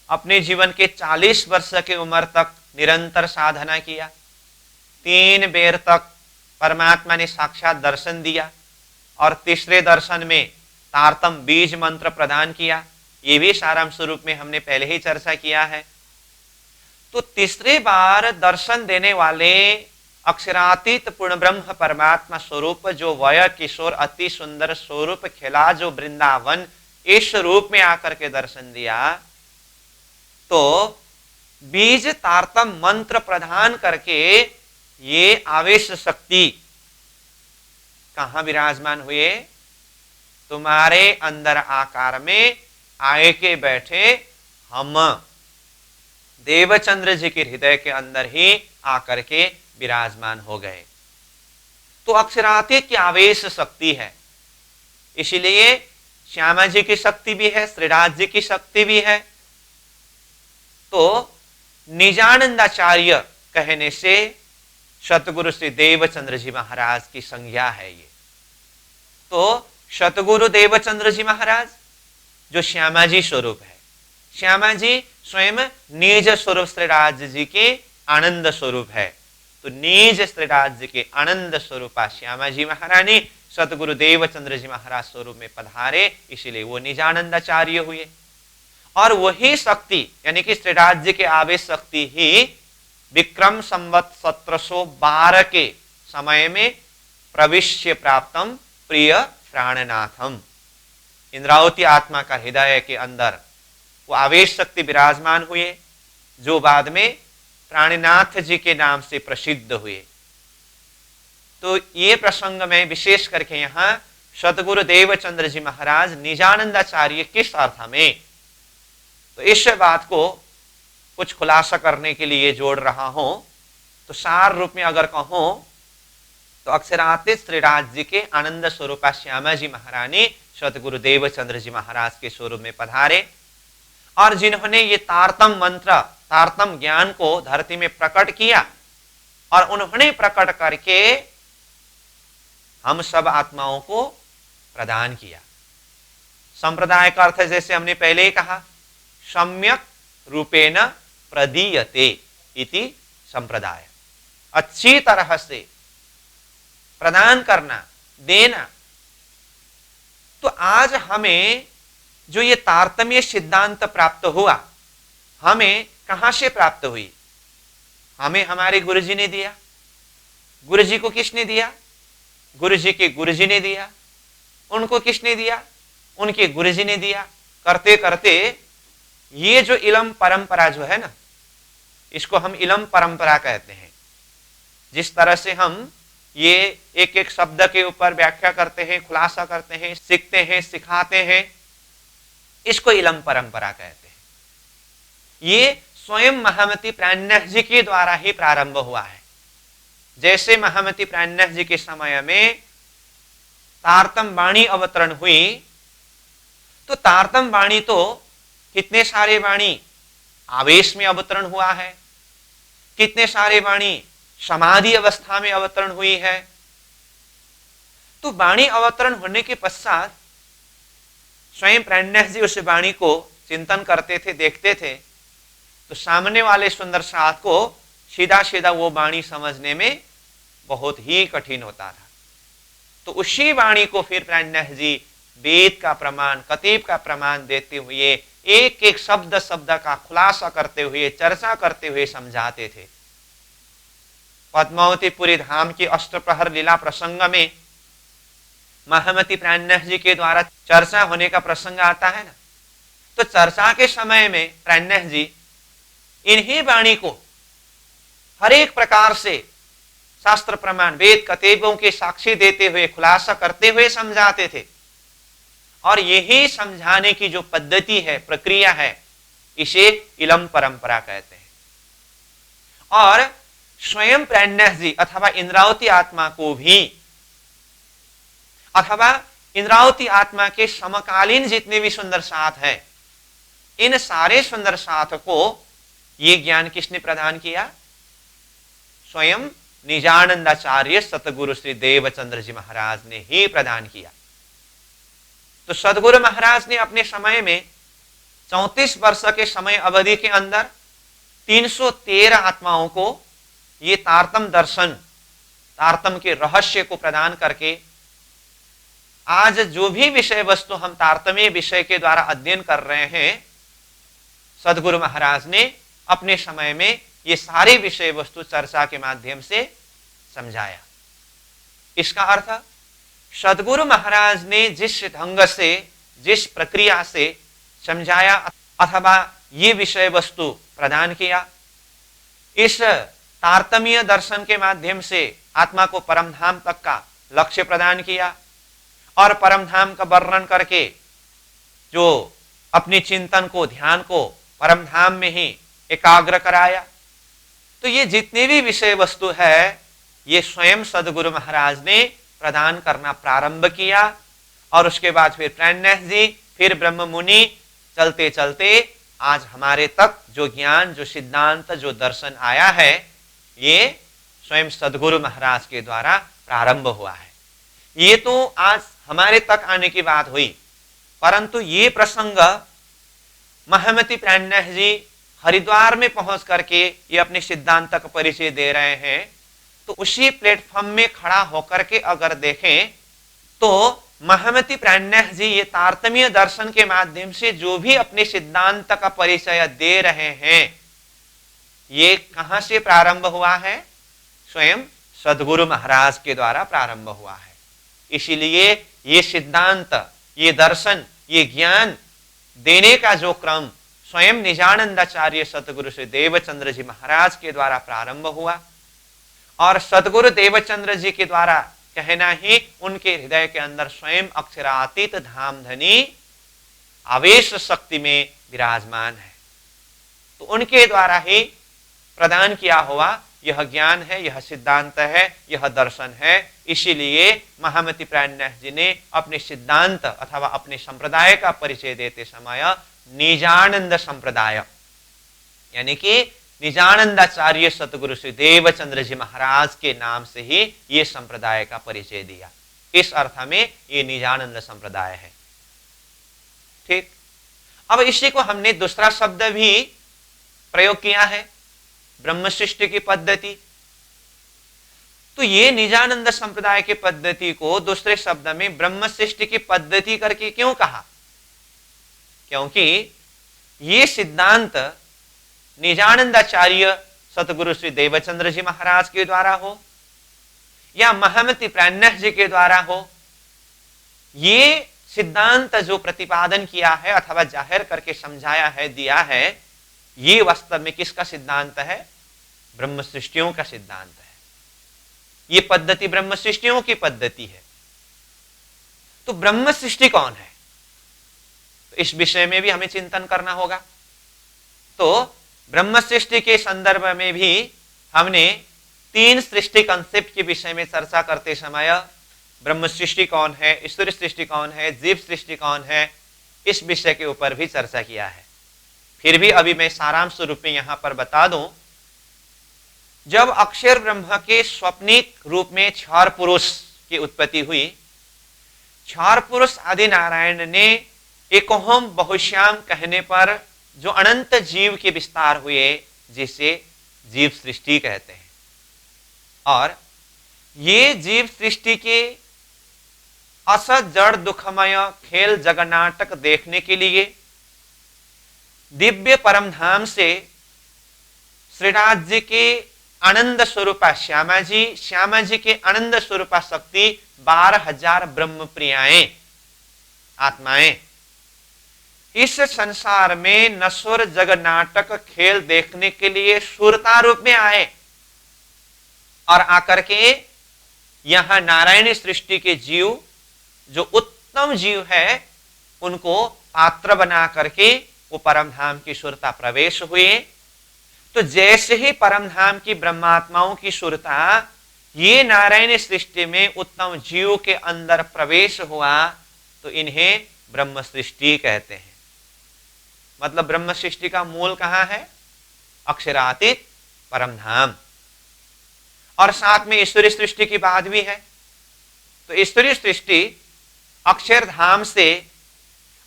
अपने जीवन के 40 वर्ष की उम्र तक निरंतर साधना किया। 3 बेर तक परमात्मा ने साक्षात दर्शन दिया और तीसरे दर्शन में तारतम बीज मंत्र प्रदान किया। ये भी सारांश रूप में हमने पहले ही चर्चा किया है। तो तीसरे बार दर्शन देने वाले अक्षरातीत पूर्ण ब्रह्म परमात्मा स्वरूप, जो वय किशोर अति सुंदर स्वरूप खिला जो वृंदावन, इस रूप में आकर के दर्शन दिया, तो बीज तारतम मंत्र प्रदान करके ये आवेश शक्ति कहां विराजमान हुए? तुम्हारे अंदर आकार में आए के बैठे हम देवचंद्र जी के हृदय के अंदर ही आकर के विराजमान हो गए। तो अक्षरातीत की आवेश शक्ति है, इसीलिए श्यामा जी की शक्ति भी है, श्रीराज जी की शक्ति भी है। तो निजानंदाचार्य कहने से सतगुरु श्री देवचंद्र जी महाराज की संज्ञा है ये। तो सतगुरु देवचंद्र जी महाराज जो श्यामा जी स्वरूप है, श्यामा जी स्वयं निज स्वरूप श्रीराज जी के आनंद स्वरूप है। तो निज श्रीराज जी के आनंद स्वरूपा श्यामा जी महारानी सतगुरु देवचंद्र जी महाराज स्वरूप में पधारे, इसीलिए वो निजानंदाचार्य हुए। और वही शक्ति यानी कि श्रीराज जी के आवेश शक्ति ही विक्रम संवत 1712 के समय में प्रविश्य प्राप्तम प्रिय प्राणनाथम, इंद्रावती आत्मा का हृदय के अंदर वो आवेश शक्ति विराजमान हुए, जो बाद में प्राणनाथ जी के नाम से प्रसिद्ध हुए। तो ये प्रसंग में विशेष करके यहाँ सतगुरु देवचंद्र जी महाराज निजानंदाचार्य किस अर्थ में, तो इस बात को कुछ खुलासा करने के लिए जोड़ रहा हूं। तो सार रूप में अगर कहूं तो अक्षरातीत श्रीराज जी के आनंद स्वरूपा श्यामा जी महारानी सतगुरु देवचंद्र जी महाराज के स्वरूप में पधारे, और जिन्होंने ये तारतम मंत्र, तारतम ज्ञान को धरती में प्रकट किया, और उन्होंने प्रकट करके हम सब आत्माओं को प्रदान किया। संप्रदाय का अर्थ जैसे हमने पहले ही कहा, सम्यक रूपेण प्रदीयते इति संप्रदाय, अच्छी तरह से प्रदान करना, देना। तो आज हमें जो ये तारतम्य सिद्धांत प्राप्त हुआ, हमें कहां से प्राप्त हुई? हमें हमारे गुरुजी ने दिया। गुरुजी को किसने दिया? गुरुजी के गुरुजी ने दिया। उनको किसने दिया? उनके गुरुजी ने दिया। करते करते ये जो इलम परंपरा जो है ना, इसको हम इलम परंपरा कहते हैं। जिस तरह से हम ये एक एक शब्द के ऊपर व्याख्या करते हैं, खुलासा करते हैं, सीखते हैं, सिखाते हैं, इसको इलम परंपरा कहते हैं। ये स्वयं महामती प्राणनाथ जी के द्वारा ही प्रारंभ हुआ है। जैसे महामती प्राणनाथ जी के समय में तारतम वाणी अवतरण हुई, तो तारतम वाणी तो कितने सारे वाणी आवेश में अवतरण हुआ है, कितने सारे वाणी समाधि अवस्था में अवतरण हुई है। तो वाणी अवतरण होने के पश्चात स्वयं प्राणनाथ जी उस वाणी को चिंतन करते थे, देखते थे, तो सामने वाले सुंदर साथ को सीधा सीधा वो वाणी समझने में बहुत ही कठिन होता था। तो उसी वाणी को फिर प्राणनाथ जी वेद का प्रमाण, कतीब का प्रमाण देते हुए, एक एक शब्द शब्द का खुलासा करते हुए, चर्चा करते हुए समझाते थे। पद्मावतीपुरी धाम की अष्टप्रहर लीला प्रसंग में महामती प्राणनाथ जी के द्वारा चर्चा होने का प्रसंग आता है ना, तो चर्चा के समय में प्राणनाथ जी इन्हीं वाणी को हर एक प्रकार से शास्त्र प्रमाण, वेद कतीबों के साक्षी देते हुए, खुलासा करते हुए समझाते थे। और यही समझाने की जो पद्धति है, प्रक्रिया है, इसे इलम परंपरा कहते हैं। और स्वयं प्राणनाथ जी अथवा इंद्रावती आत्मा को भी, अथवा इंद्रावती आत्मा के समकालीन जितने भी सुंदर साथ हैं, इन सारे सुंदर साथ को ये ज्ञान किसने प्रदान किया? स्वयं निजानंदाचार्य सतगुरु श्री देवचंद्र जी महाराज ने ही प्रदान किया। तो सदगुरु महाराज ने अपने समय में 34 वर्ष के समय अवधि के अंदर 313 आत्माओं को ये तारतम दर्शन, तारतम के रहस्य को प्रदान करके आज जो भी विषय वस्तु हम तारतम्य विषय के द्वारा अध्ययन कर रहे हैं, सदगुरु महाराज ने अपने समय में ये सारे विषय वस्तु चर्चा के माध्यम से समझाया। इसका अर्थ सदगुरु महाराज ने जिस ढंग से, जिस प्रक्रिया से समझाया अथवा ये विषय वस्तु प्रदान किया, इस तारतम्य दर्शन के माध्यम से आत्मा को परमधाम तक का लक्ष्य प्रदान किया और परमधाम का वर्णन करके जो अपने चिंतन को, ध्यान को परमधाम में ही एकाग्र कराया। तो ये जितने भी विषय वस्तु है, ये स्वयं सदगुरु महाराज ने प्रदान करना प्रारंभ किया। और उसके बाद फिर प्राणनाथ जी, फिर ब्रह्म मुनि, चलते चलते आज हमारे तक जो ज्ञान, जो सिद्धांत, जो दर्शन आया है, ये स्वयं सदगुरु महाराज के द्वारा प्रारंभ हुआ है। ये तो आज हमारे तक आने की बात हुई, परंतु ये प्रसंग महामती प्राणनाथ जी हरिद्वार में पहुंच करके ये अपने सिद्धांत का परिचय दे रहे हैं। तो उसी प्लेटफॉर्म में खड़ा होकर के अगर देखें तो महामती प्राणनाथ जी ये तारतम्य दर्शन के माध्यम से जो भी अपने सिद्धांत का परिचय दे रहे हैं, ये कहां से प्रारंभ हुआ है? स्वयं सदगुरु महाराज के द्वारा प्रारंभ हुआ है। इसीलिए ये सिद्धांत, ये दर्शन, ये ज्ञान देने का जो क्रम स्वयं निजानंदाचार्य सतगुरु श्री देवचंद्र जी महाराज के द्वारा प्रारंभ हुआ। और सतगुरु देवचंद्र जी के द्वारा कहना ही उनके हृदय के अंदर स्वयं अक्षरातीत धामधनी आवेश शक्ति में विराजमान है। तो उनके द्वारा ही प्रदान किया हुआ यह ज्ञान है, यह सिद्धांत है, यह दर्शन है। इसीलिए महामती प्राणनाथ जी ने अपने सिद्धांत अथवा अपने संप्रदाय का परिचय देते समय निजानंद संप्रदाय, यानी कि निजानंदाचार्य सतगुरु श्री देवचंद्र जी महाराज के नाम से ही ये संप्रदाय का परिचय दिया। इस अर्थ में ये निजानंद संप्रदाय है। ठीक, अब इसी को हमने दूसरा शब्द भी प्रयोग किया है, ब्रह्म सृष्टि की पद्धति। तो ये निजानंद संप्रदाय की पद्धति को दूसरे शब्द में ब्रह्म सृष्टि की पद्धति करके क्यों कहा? क्योंकि ये सिद्धांत निजानंदाचार्य सतगुरु श्री देवचंद्र जी महाराज के द्वारा हो या महामती प्राणनाथ जी के द्वारा हो, ये सिद्धांत जो प्रतिपादन किया है अथवा जाहिर करके समझाया है, दिया है, ये वास्तव में किसका सिद्धांत है? ब्रह्म सृष्टियों का सिद्धांत है। ये पद्धति ब्रह्म सृष्टियों की पद्धति है। तो ब्रह्म सृष्टि कौन है? तो इस विषय में भी हमें चिंतन करना होगा। तो ब्रह्म सृष्टि के संदर्भ में भी हमने 3 सृष्टि कंसेप्ट के विषय में चर्चा करते समय ब्रह्म सृष्टि कौन है, ईश्वर सृष्टि कौन है, जीव सृष्टि कौन है, इस विषय के ऊपर भी चर्चा किया है। फिर भी अभी मैं सारांश रूप में यहां पर बता दूं, जब अक्षर ब्रह्म के स्वप्निक रूप में क्षर पुरुष की उत्पत्ति हुई, क्षर पुरुष आदि नारायण ने एकोहम बहुश्याम कहने पर जो अनंत जीव के विस्तार हुए, जिसे जीव सृष्टि कहते हैं, और ये जीव सृष्टि के असत जड़ दुखमय खेल जगन्नाटक देखने के लिए दिव्य परमधाम से श्रीनाथ जी के आनंद स्वरूपा श्यामा जी के आनंद स्वरूपा शक्ति 12,000 ब्रह्म प्रियाएं आत्माएं इस संसार में नश्वर जग नाटक खेल देखने के लिए सुरता रूप में आए, और आकर के यहां नारायणी सृष्टि के जीव जो उत्तम जीव है उनको पात्र बना करके वो परमधाम की सुरता प्रवेश हुए। तो जैसे ही परमधाम की ब्रह्मात्माओं की सुरता ये नारायणी सृष्टि में उत्तम जीव के अंदर प्रवेश हुआ, तो इन्हें ब्रह्म सृष्टि कहते हैं। मतलब ब्रह्म सृष्टि का मूल कहां है? अक्षरातीत परमधाम, और साथ में ईश्वरीय सृष्टि की बात भी है। तो ईश्वरीय सृष्टि अक्षरधाम से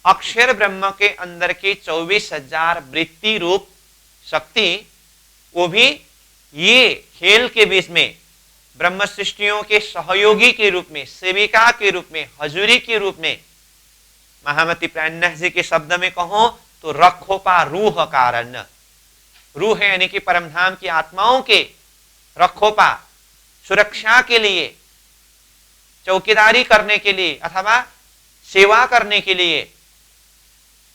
अक्षर ब्रह्म के अंदर की 24,000 वृत्ति रूप शक्ति, वो भी ये खेल के बीच में ब्रह्म सृष्टियों के सहयोगी के रूप में, सेविका के रूप में, हजूरी के रूप में, महामती प्राणनाथ जी के शब्द में कहो तो रखोपा रूह कारण, रूह है यानी कि परमधाम की आत्माओं के रखोपा सुरक्षा के लिए, चौकीदारी करने के लिए अथवा सेवा करने के लिए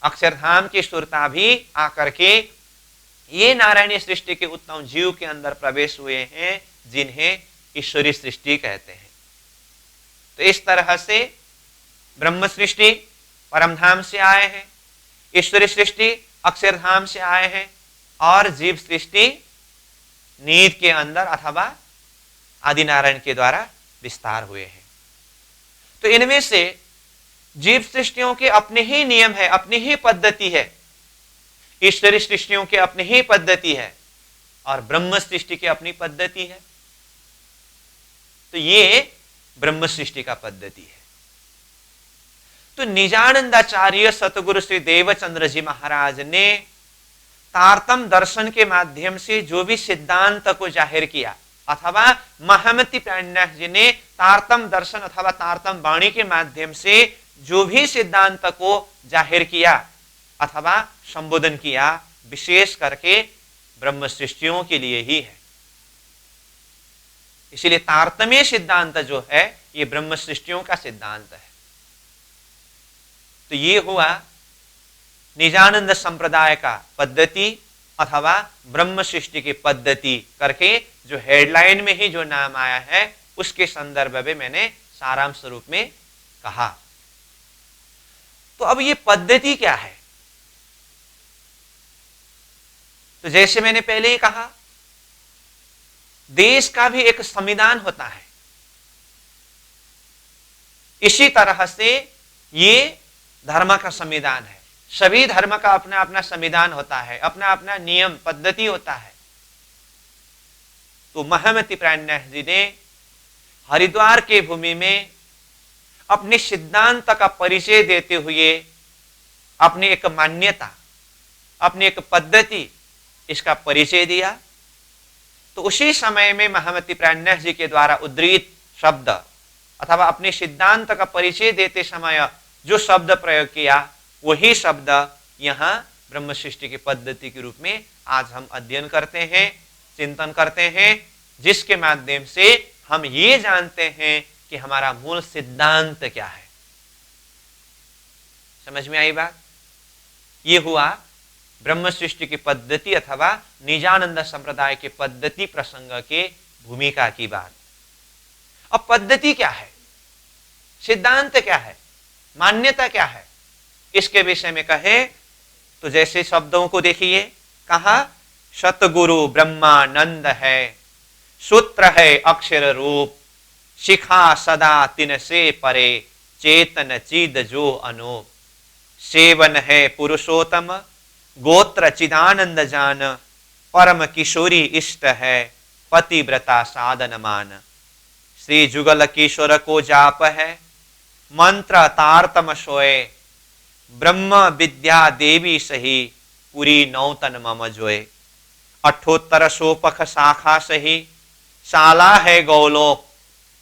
अक्षरधाम की सुरता भी आकर के ये नारायणी सृष्टि के उत्तम जीव के अंदर प्रवेश हुए हैं, जिन्हें ईश्वरी सृष्टि कहते हैं। तो इस तरह से ब्रह्म सृष्टि परमधाम से आए हैं, ईश्वरी सृष्टि अक्षरधाम से आए हैं, और जीव सृष्टि नींद के अंदर अथवा आदिनारायण के द्वारा विस्तार हुए हैं। तो इनमें से जीव सृष्टियों के अपने ही नियम है, अपनी ही पद्धति है, ईश्वरी सृष्टियों के अपनी ही पद्धति है, और ब्रह्म सृष्टि की अपनी पद्धति है। तो ये ब्रह्म सृष्टि का पद्धति है। तो निजानंदाचार्य सतगुरु श्री देवचंद्र जी महाराज ने तारतम दर्शन के माध्यम से जो भी सिद्धांत को जाहिर किया, अथवा महामती प्राणनाथ जी ने तारतम दर्शन अथवा तारतम वाणी के माध्यम से जो भी सिद्धांत को जाहिर किया अथवा संबोधन किया, विशेष करके ब्रह्म सृष्टियों के लिए ही है। इसीलिए तारतम्य सिद्धांत जो है ये ब्रह्म सृष्टियों का सिद्धांत है। तो ये हुआ निजानंद संप्रदाय का पद्धति अथवा ब्रह्म सृष्टि की पद्धति करके जो हेडलाइन में ही जो नाम आया है उसके संदर्भ में मैंने सारांश रूप में कहा। तो अब ये पद्धति क्या है? तो जैसे मैंने पहले ही कहा, देश का भी एक संविधान होता है, इसी तरह से ये धर्म का संविधान है। सभी धर्म का अपना अपना संविधान होता है, अपना अपना नियम पद्धति होता है। तो महामती प्राणनाथ जी ने हरिद्वार के भूमि में अपने सिद्धांत का परिचय देते हुए अपनी एक मान्यता, अपनी एक पद्धति, इसका परिचय दिया। तो उसी समय में महामती प्राणनाथ जी के द्वारा उद्धृत शब्द अथवा अपने सिद्धांत का परिचय देते समय जो शब्द प्रयोग किया, वही शब्द यहां ब्रह्म सृष्टि की पद्धति के रूप में आज हम अध्ययन करते हैं, चिंतन करते हैं, जिसके माध्यम से हम ये जानते हैं कि हमारा मूल सिद्धांत क्या है। समझ में आई बात? ये हुआ ब्रह्म सृष्टि की पद्धति अथवा निजानंद संप्रदाय के पद्धति प्रसंग के भूमिका की बात। अब पद्धति क्या है, सिद्धांत क्या है, मान्यता क्या है, इसके विषय में कहे तो जैसे शब्दों को देखिए, कहा सतगुरु ब्रह्मानंद है, सूत्र है अक्षर रूप, शिखा सदा तिन से परे, चेतन चीद जो अनूप, सेवन है पुरुषोत्तम, गोत्र चिदानंद जान, परम किशोरी इष्ट है, पतिव्रता साधन मान। श्री जुगल किशोर को जाप है, मंत्र तारतम सोए, ब्रह्म विद्या देवी सही, पुरी नौतन मम जोए। अठोत्तर सोपख शाखा सही, शाला है गौलोक,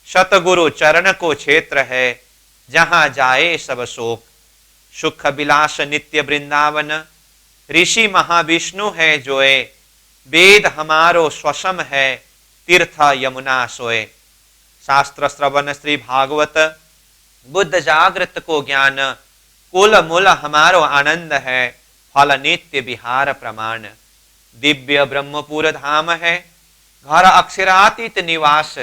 सतगुरु चरण को क्षेत्र है, जहां जाए सब शोक। सुख विलास नित्य वृंदावन, ऋषि महाविष्णु है जोए, वेद हमारो स्वसम है, तीर्थ यमुना सोए। शास्त्र श्रवण श्री भागवत, बुद्ध जागृत को ज्ञान, कुल मूल हमारो आनंद है, फल नित्य विहार प्रमाण। दिव्य ब्रह्मपुर धाम है, घर अक्षरातीत निवास,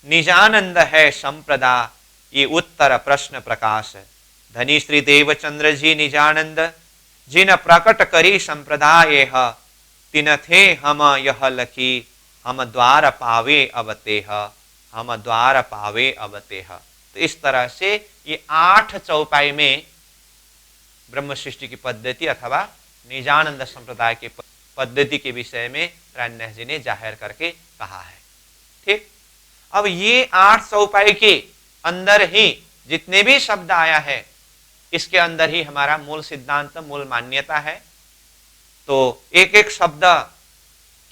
निजानंद है संप्रदा, ये उत्तर प्रश्न प्रकाश। धनी श्री देवचंद्र जी निजानंद, जिन प्रकट करी संप्रदाय, तिन थे हम यह लखी, हम द्वार पावे अवतेह, हम द्वार पावे अवतेह। तो इस तरह से ये 8 चौपाई में ब्रह्म सृष्टि की पद्धति अथवा निजानंद संप्रदाय के पद्धति के विषय में प्राणन्यास जी ने जाहिर करके कहा है। ठीक, अब ये 8 चौपाई के अंदर ही जितने भी शब्द आया है, इसके अंदर ही हमारा मूल सिद्धांत, मूल मान्यता है। तो एक एक शब्द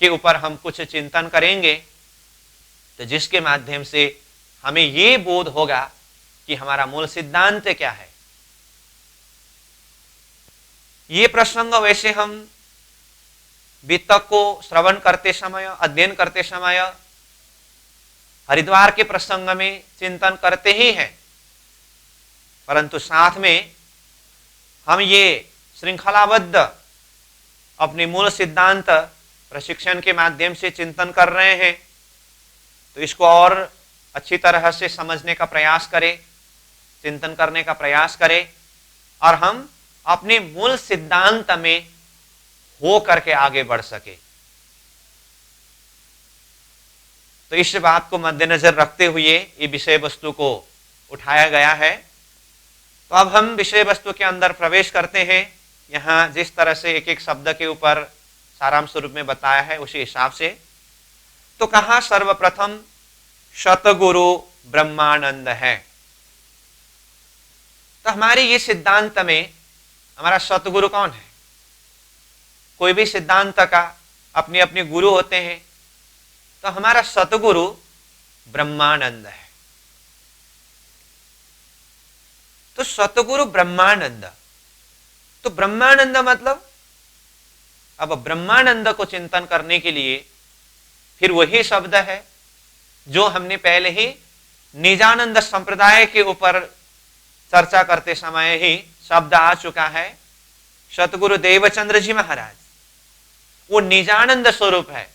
के ऊपर हम कुछ चिंतन करेंगे, तो जिसके माध्यम से हमें ये बोध होगा कि हमारा मूल सिद्धांत क्या है। ये प्रसंग वैसे हम वितक को श्रवण करते समय, अध्ययन करते समय हरिद्वार के प्रसंग में चिंतन करते ही हैं, परंतु साथ में हम ये श्रृंखलाबद्ध अपने मूल सिद्धांत प्रशिक्षण के माध्यम से चिंतन कर रहे हैं। तो इसको और अच्छी तरह से समझने का प्रयास करें, चिंतन करने का प्रयास करें, और हम अपने मूल सिद्धांत में हो करके आगे बढ़ सके। तो इस बात को मद्देनजर रखते हुए ये विषय वस्तु को उठाया गया है। तो अब हम विषय वस्तु के अंदर प्रवेश करते हैं। यहाँ जिस तरह से एक एक शब्द के ऊपर सारांश रूप में बताया है, उसी हिसाब से तो कहा सर्वप्रथम सतगुरु ब्रह्मानंद है। तो हमारे ये सिद्धांत में हमारा सतगुरु कौन है? कोई भी सिद्धांत का अपने अपने गुरु होते हैं, तो हमारा सतगुरु ब्रह्मानंद है। तो सतगुरु ब्रह्मानंद, तो ब्रह्मानंद मतलब, अब ब्रह्मानंद को चिंतन करने के लिए फिर वही शब्द है जो हमने पहले ही निजानंद संप्रदाय के ऊपर चर्चा करते समय ही शब्द आ चुका है। सतगुरु देवचंद्र जी महाराज वो निजानंद स्वरूप है,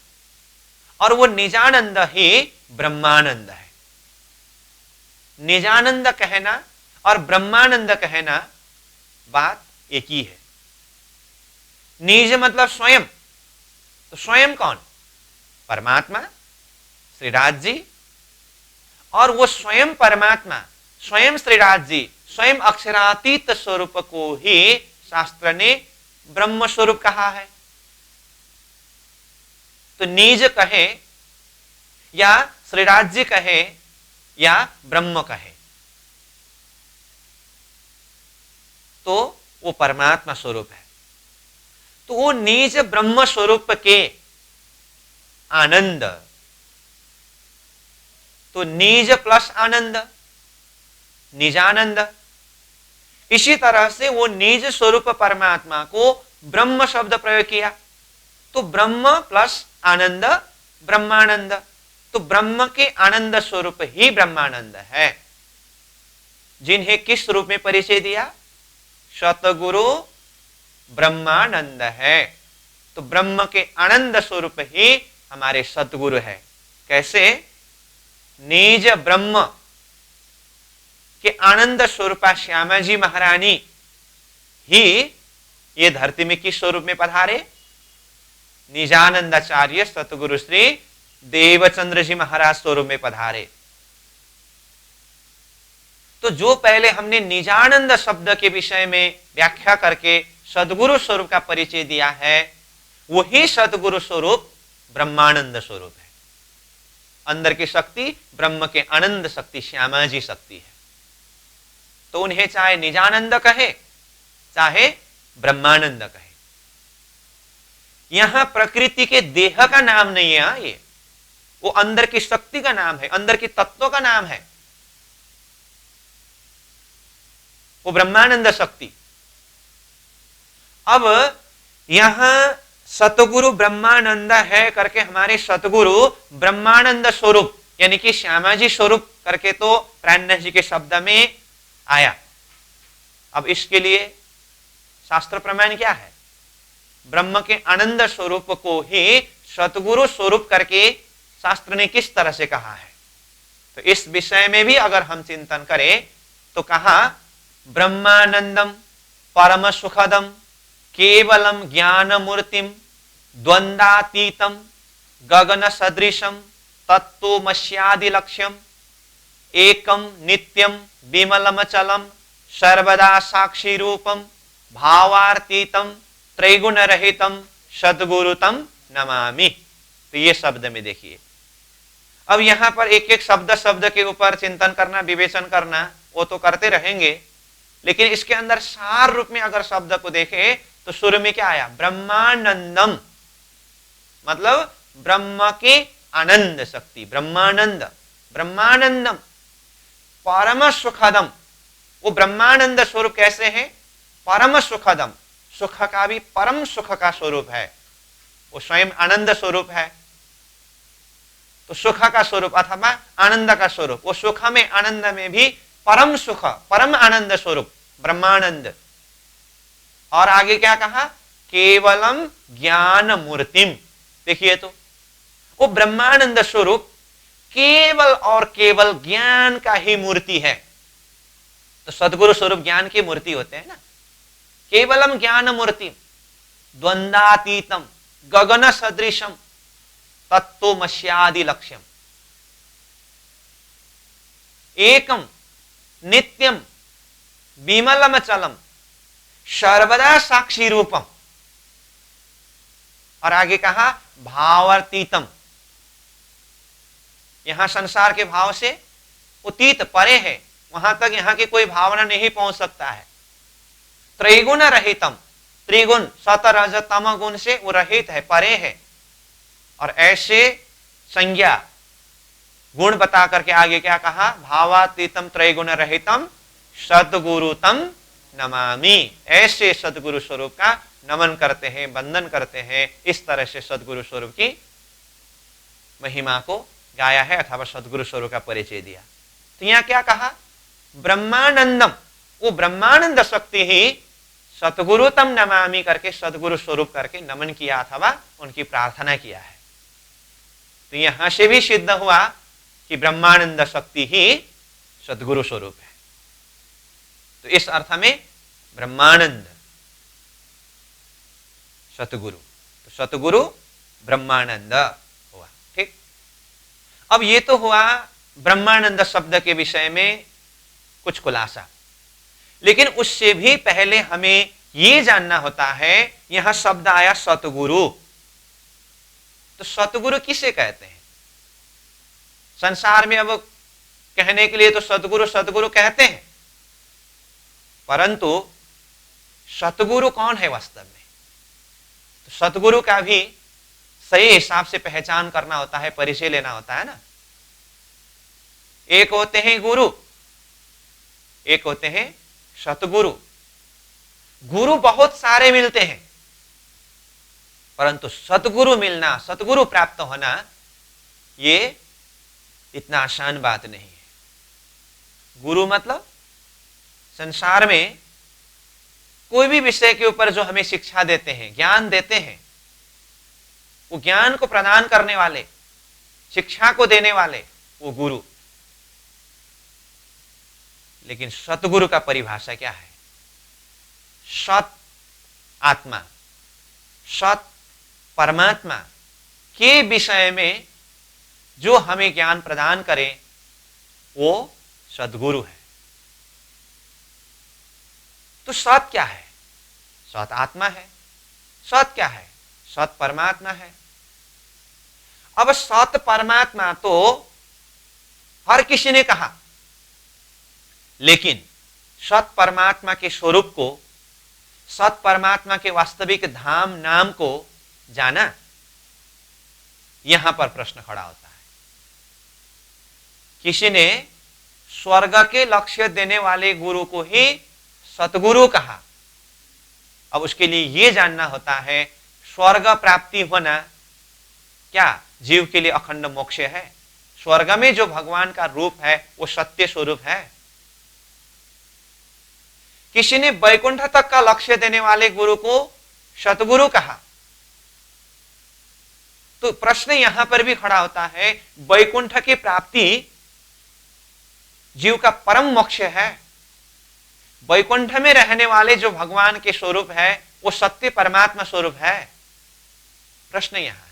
और वो निजानंद ही ब्रह्मानंद है। निजानंद कहना और ब्रह्मानंद कहना बात एक ही है। निज मतलब स्वयं, तो स्वयं कौन? परमात्मा श्रीराज जी, और वो स्वयं परमात्मा, स्वयं श्रीराज जी, स्वयं अक्षरातीत स्वरूप को ही शास्त्र ने ब्रह्म स्वरूप कहा है। तो निज कहे या श्रीराज जी कहे या ब्रह्म कहे, तो वो परमात्मा स्वरूप है। तो वो निज ब्रह्म स्वरूप के आनंद, तो निज प्लस आनंद, निजानंद। इसी तरह से वो निज स्वरूप परमात्मा को ब्रह्म शब्द प्रयोग किया, तो ब्रह्म प्लस आनंद ब्रह्मानंद। तो ब्रह्म के आनंद स्वरूप ही ब्रह्मानंद है। जिन्हें किस रूप में परिचय दिया? सतगुरु ब्रह्मानंद है। तो ब्रह्म के आनंद स्वरूप ही हमारे सतगुरु है। कैसे? निज ब्रह्म के आनंद स्वरूपा श्यामा जी महारानी ही ये धरती में किस स्वरूप में पधारे? निजानंदाचार्य सतगुरु श्री देवचंद्र जी महाराज स्वरूप में पधारे। तो जो पहले हमने निजानंद शब्द के विषय में व्याख्या करके सद्गुरु स्वरूप का परिचय दिया है, वही सद्गुरु स्वरूप ब्रह्मानंद स्वरूप है। अंदर की शक्ति ब्रह्म के आनंद शक्ति, श्यामा जी शक्ति है। तो उन्हें चाहे निजानंद कहे चाहे ब्रह्मानंद कहे। यहां प्रकृति के देह का नाम नहीं है, ये वो अंदर की शक्ति का नाम है, अंदर की तत्व का नाम है, वो ब्रह्मानंद शक्ति। अब यहां सतगुरु ब्रह्मानंद है करके हमारे सतगुरु ब्रह्मानंद स्वरूप यानी कि श्यामा जी स्वरूप करके तो प्राणनाथ जी के शब्द में आया। अब इसके लिए शास्त्र प्रमाण क्या है? ब्रह्म के आनंद स्वरूप को ही सतगुरु स्वरूप करके शास्त्र ने किस तरह से कहा है। तो इस विषय में भी अगर हम चिंतन करें तो कहा ब्रह्मानंदम परम सुखदम केवलम ज्ञान मूर्तिम द्वंद्वातीतम गगन सदृशम तत्वमस्यादि लक्ष्यम एकम नित्यम विमलमचलम सर्वदा साक्षी रूपम भावार्तीतम त्रैगुण रहितम सद्गुरुतम नमामि। तो ये शब्द में देखिए, अब यहां पर एक एक शब्द शब्द के ऊपर चिंतन करना, विवेचन करना, वो तो करते रहेंगे, लेकिन इसके अंदर सार रूप में अगर शब्द को देखें तो शुरू में क्या आया? ब्रह्मानंदम, मतलब ब्रह्म के आनंद शक्ति, ब्रह्मानंद, ब्रह्मानंदम परम सुखदम। वो ब्रह्मानंद स्वरूप कैसे है? परम सुखदम, सुख का भी परम सुख का स्वरूप है, वो स्वयं आनंद स्वरूप है। तो सुख का स्वरूप अथवा आनंद का स्वरूप, वो सुख में आनंद में भी परम सुख, परम आनंद स्वरूप ब्रह्मानंद। और आगे क्या कहा? केवलम ज्ञान मूर्तिम। देखिए तो वो ब्रह्मानंद स्वरूप केवल और केवल ज्ञान का ही मूर्ति है। तो सद्गुरु स्वरूप ज्ञान की मूर्ति होते हैं ना। केवलम ज्ञान मूर्ति द्वंद्वातीतम गगन सदृशम तत्वमस्यादि लक्ष्यम एकम नित्यम विमलम चलम सर्वदा साक्षी रूपम। और आगे कहा भावातीतम, यहां संसार के भाव से अतीत परे है, वहां तक यहां की कोई भावना नहीं पहुंच सकता है। त्रैगुण रहितम, त्रिगुण सत रज तम गुण से वो रहित है, परे है। और ऐसे संज्ञा गुण बता करके आगे क्या कहा? भावातीतम त्रैगुण रहितम सद्गुरुतम नमामि। ऐसे सद्गुरु स्वरूप का नमन करते हैं, वंदन करते हैं। इस तरह से सद्गुरु स्वरूप की महिमा को गाया है अथवा सद्गुरु स्वरूप का परिचय दिया। तो यहां क्या कहा? ब्रह्मानंदम, वो ब्रह्मानंद शक्ति ही सतगुरुतम नमामि करके सद्गुरु स्वरूप करके नमन किया अथवा उनकी प्रार्थना किया है। तो यहां से भी सिद्ध हुआ कि ब्रह्मानंद शक्ति ही सद्गुरु स्वरूप है। तो इस अर्थ में ब्रह्मानंद सतगुरु, तो सतगुरु ब्रह्मानंद हुआ। ठीक, अब ये तो हुआ ब्रह्मानंद शब्द के विषय में कुछ खुलासा। लेकिन उससे भी पहले हमें यह जानना होता है, यहां शब्द आया सतगुरु। तो सतगुरु किसे कहते हैं? संसार में अब कहने के लिए तो सतगुरु सतगुरु कहते हैं, परंतु सतगुरु कौन है वास्तव में? तो सतगुरु का भी सही हिसाब से पहचान करना होता है, परिचय लेना होता है ना। एक होते हैं गुरु, एक होते हैं सतगुरु। गुरु बहुत सारे मिलते हैं, परंतु सतगुरु मिलना, सतगुरु प्राप्त होना, ये इतना आसान बात नहीं है। गुरु मतलब संसार में कोई भी विषय के ऊपर जो हमें शिक्षा देते हैं, ज्ञान देते हैं, वो ज्ञान को प्रदान करने वाले, शिक्षा को देने वाले, वो गुरु। लेकिन सतगुरु का परिभाषा क्या है? सत आत्मा, सत परमात्मा के विषय में जो हमें ज्ञान प्रदान करे, वो सद्गुरु है। तो सत क्या है? सत आत्मा है। सत क्या है? सत परमात्मा है। अब सत परमात्मा तो हर किसी ने कहा, लेकिन सत परमात्मा के स्वरूप को, सत परमात्मा के वास्तविक धाम नाम को जाना, यहां पर प्रश्न खड़ा होता है। किसी ने स्वर्ग के लक्ष्य देने वाले गुरु को ही सतगुरु कहा। अब उसके लिए यह जानना होता है, स्वर्ग प्राप्ति होना क्या जीव के लिए अखंड मोक्ष है? स्वर्ग में जो भगवान का रूप है वो सत्य स्वरूप है। किसी ने वैकुंठ तक का लक्ष्य देने वाले गुरु को सतगुरु कहा। तो प्रश्न यहां पर भी खड़ा होता है, वैकुंठ की प्राप्ति जीव का परम मोक्ष है। वैकुंठ में रहने वाले जो भगवान के स्वरूप है वो सत्य परमात्मा स्वरूप है। प्रश्न यहां है।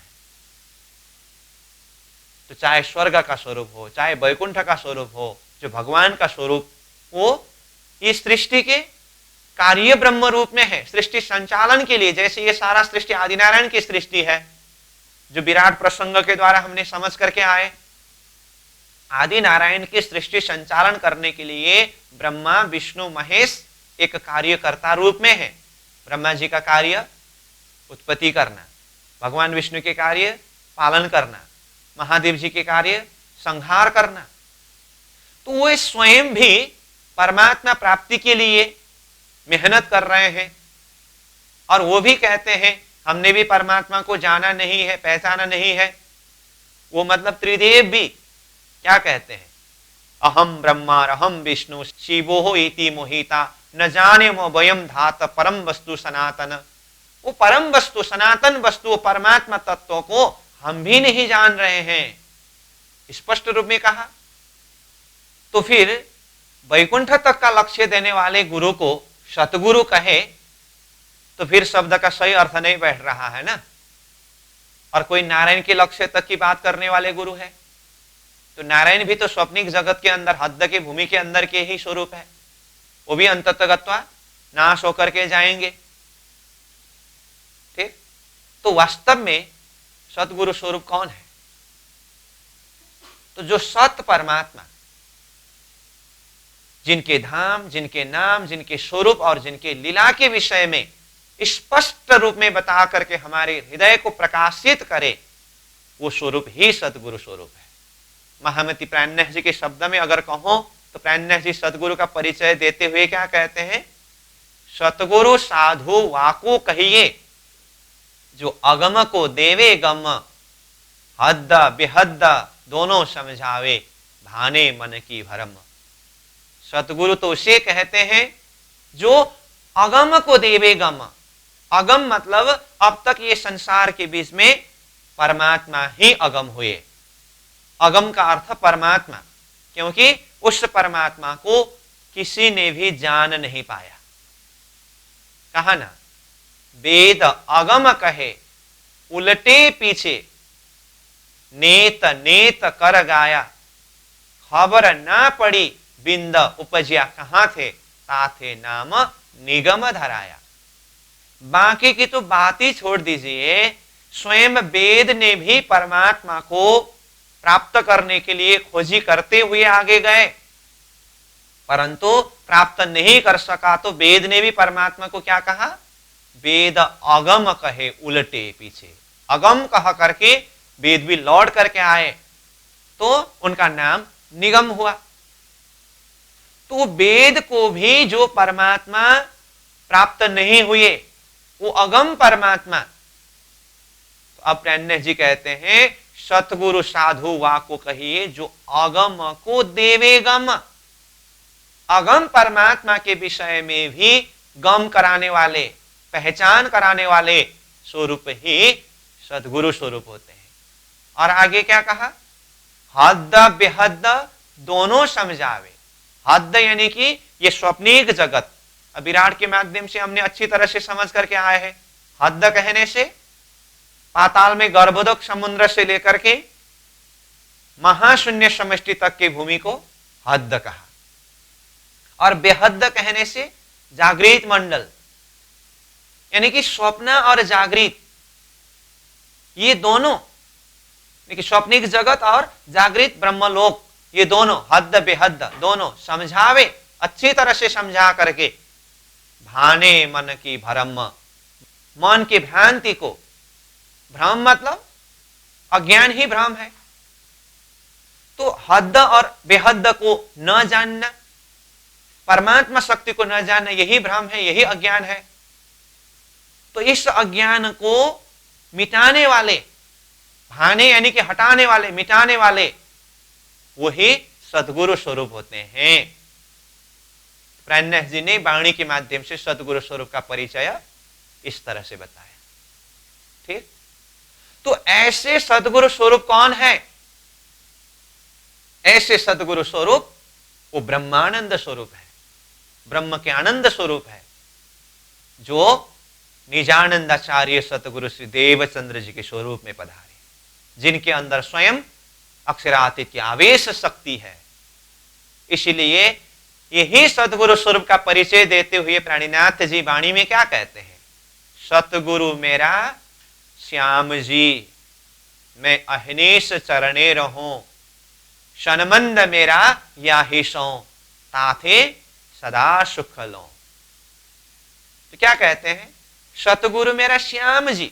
तो चाहे स्वर्ग का स्वरूप हो, चाहे वैकुंठ का स्वरूप हो, जो भगवान का स्वरूप वो इस सृष्टि के कार्य ब्रह्म रूप में है, सृष्टि संचालन के लिए। जैसे ये सारा सृष्टि आदिनारायण की सृष्टि है, जो विराट प्रसंग के द्वारा हमने समझ करके आए। आदि नारायण की सृष्टि संचालन करने के लिए ब्रह्मा विष्णु महेश एक कार्यकर्ता रूप में है। ब्रह्मा जी का कार्य उत्पत्ति करना, भगवान विष्णु के कार्य पालन करना, महादेव जी के कार्य संहार करना। तो वो स्वयं भी परमात्मा प्राप्ति के लिए मेहनत कर रहे हैं, और वो भी कहते हैं हमने भी परमात्मा को जाना नहीं है, पहचाना नहीं है। वो मतलब त्रिदेव भी क्या कहते हैं, अहम ब्रह्मा अहम विष्णु शिवो इति मोहिता न जाने मो वयम धात परम वस्तु सनातन। वो परम वस्तु सनातन वस्तु परमात्मा तत्व को हम भी नहीं जान रहे हैं, स्पष्ट रूप में कहा। तो फिर वैकुंठ तक का लक्ष्य देने वाले गुरु को सतगुरु कहे तो फिर शब्द का सही अर्थ नहीं बैठ रहा है ना। और कोई नारायण के लक्ष्य तक की बात करने वाले गुरु है, तो नारायण भी तो स्वप्निक जगत के अंदर हद की भूमि के अंदर के ही स्वरूप है। वो भी अंततगत्वा नाश होकर के जाएंगे। ठीक, तो वास्तव में सतगुरु स्वरूप कौन है? तो जो सत परमात्मा, जिनके धाम, जिनके नाम, जिनके स्वरूप और जिनके लीला के विषय में स्पष्ट रूप में बता करके हमारे हृदय को प्रकाशित करे, वो स्वरूप ही सतगुरु स्वरूप है। महामति प्राणनाथ जी के शब्द में अगर कहो तो प्राणनाथ जी सतगुरु का परिचय देते हुए क्या कहते हैं, सतगुरु साधु वाको कहिए, जो अगम को देवे गम, हद बेहद दोनों समझावे, भाने मन की भरम। सतगुरु तो उसे कहते हैं जो अगम को देवे गम। अगम मतलब अब तक ये संसार के बीच में परमात्मा ही अगम हुए। अगम का अर्थ परमात्मा, क्योंकि उस परमात्मा को किसी ने भी जान नहीं पाया। कहा ना, वेद अगम कहे उलटे पीछे, नेत नेत कर गाया, खबर ना पड़ी बिंद उपजिया कहां थे, ताथे नाम निगम धराया। बाकी की तो बात ही छोड़ दीजिए, स्वयं वेद ने भी परमात्मा को प्राप्त करने के लिए खोजी करते हुए आगे गए, परंतु प्राप्त नहीं कर सका। तो वेद ने भी परमात्मा को क्या कहा, वेद अगम कहे उलटे पीछे। अगम कह करके वेद भी लौट करके आए, तो उनका नाम निगम हुआ। तो वेद को भी जो परमात्मा प्राप्त नहीं हुए, वो अगम परमात्मा। तो अब प्राणनाथ जी कहते हैं सतगुरु साधु वाको कहिए, जो अगम को देवे गम। अगम परमात्मा के विषय में भी गम कराने वाले, पहचान कराने वाले स्वरूप ही सतगुरु स्वरूप होते हैं। और आगे क्या कहा, हद बेहद दोनों समझावे। हद यानी कि ये स्वप्निक जगत, विराट के माध्यम से हमने अच्छी तरह से समझ करके आए हैं। हद कहने से पाताल में गर्भोदक समुद्र से लेकर के महाशून्य समष्टि तक की भूमि को हद कहा, और बेहद कहने से जागृत मंडल, यानी कि स्वप्न और जागृत, ये दोनों, यानी स्वप्निक जगत और जागृत ब्रह्मलोक, ये दोनों हद बेहद दोनों समझावे, अच्छी तरह से समझा करके, भाने मन की भ्रम, मन की भ्रांति को, भ्रम मतलब अज्ञान ही भ्रम है, तो हद और बेहद को न जानना, परमात्मा शक्ति को न जानना, यही भ्रम है, यही अज्ञान है। तो इस अज्ञान को मिटाने वाले, भाने यानी कि हटाने वाले, मिटाने वाले, वही सद्गुरु स्वरूप होते हैं। प्राणनाथ जी ने वाणी के माध्यम से सद्गुरु स्वरूप का परिचय इस तरह से बताया। ठीक, तो ऐसे सद्गुरु स्वरूप कौन है? ऐसे सद्गुरु स्वरूप वो ब्रह्मानंद स्वरूप है, ब्रह्म के आनंद स्वरूप है, जो निजानंदाचार्य सतगुरु श्री देवचंद्र जी के स्वरूप में पधारे, जिनके अंदर स्वयं अक्षरातीत की आवेश शक्ति है। इसलिए यही सतगुरु स्वरूप का परिचय देते हुए प्राणीनाथ जी वाणी में क्या कहते हैं? सतगुरु मेरा श्याम जी, मैं अहनेश चरणे रहूं, शनमंद मेरा या ही सो, ताथे सदा सुख लो। तो क्या कहते हैं? सतगुरु मेरा श्याम जी,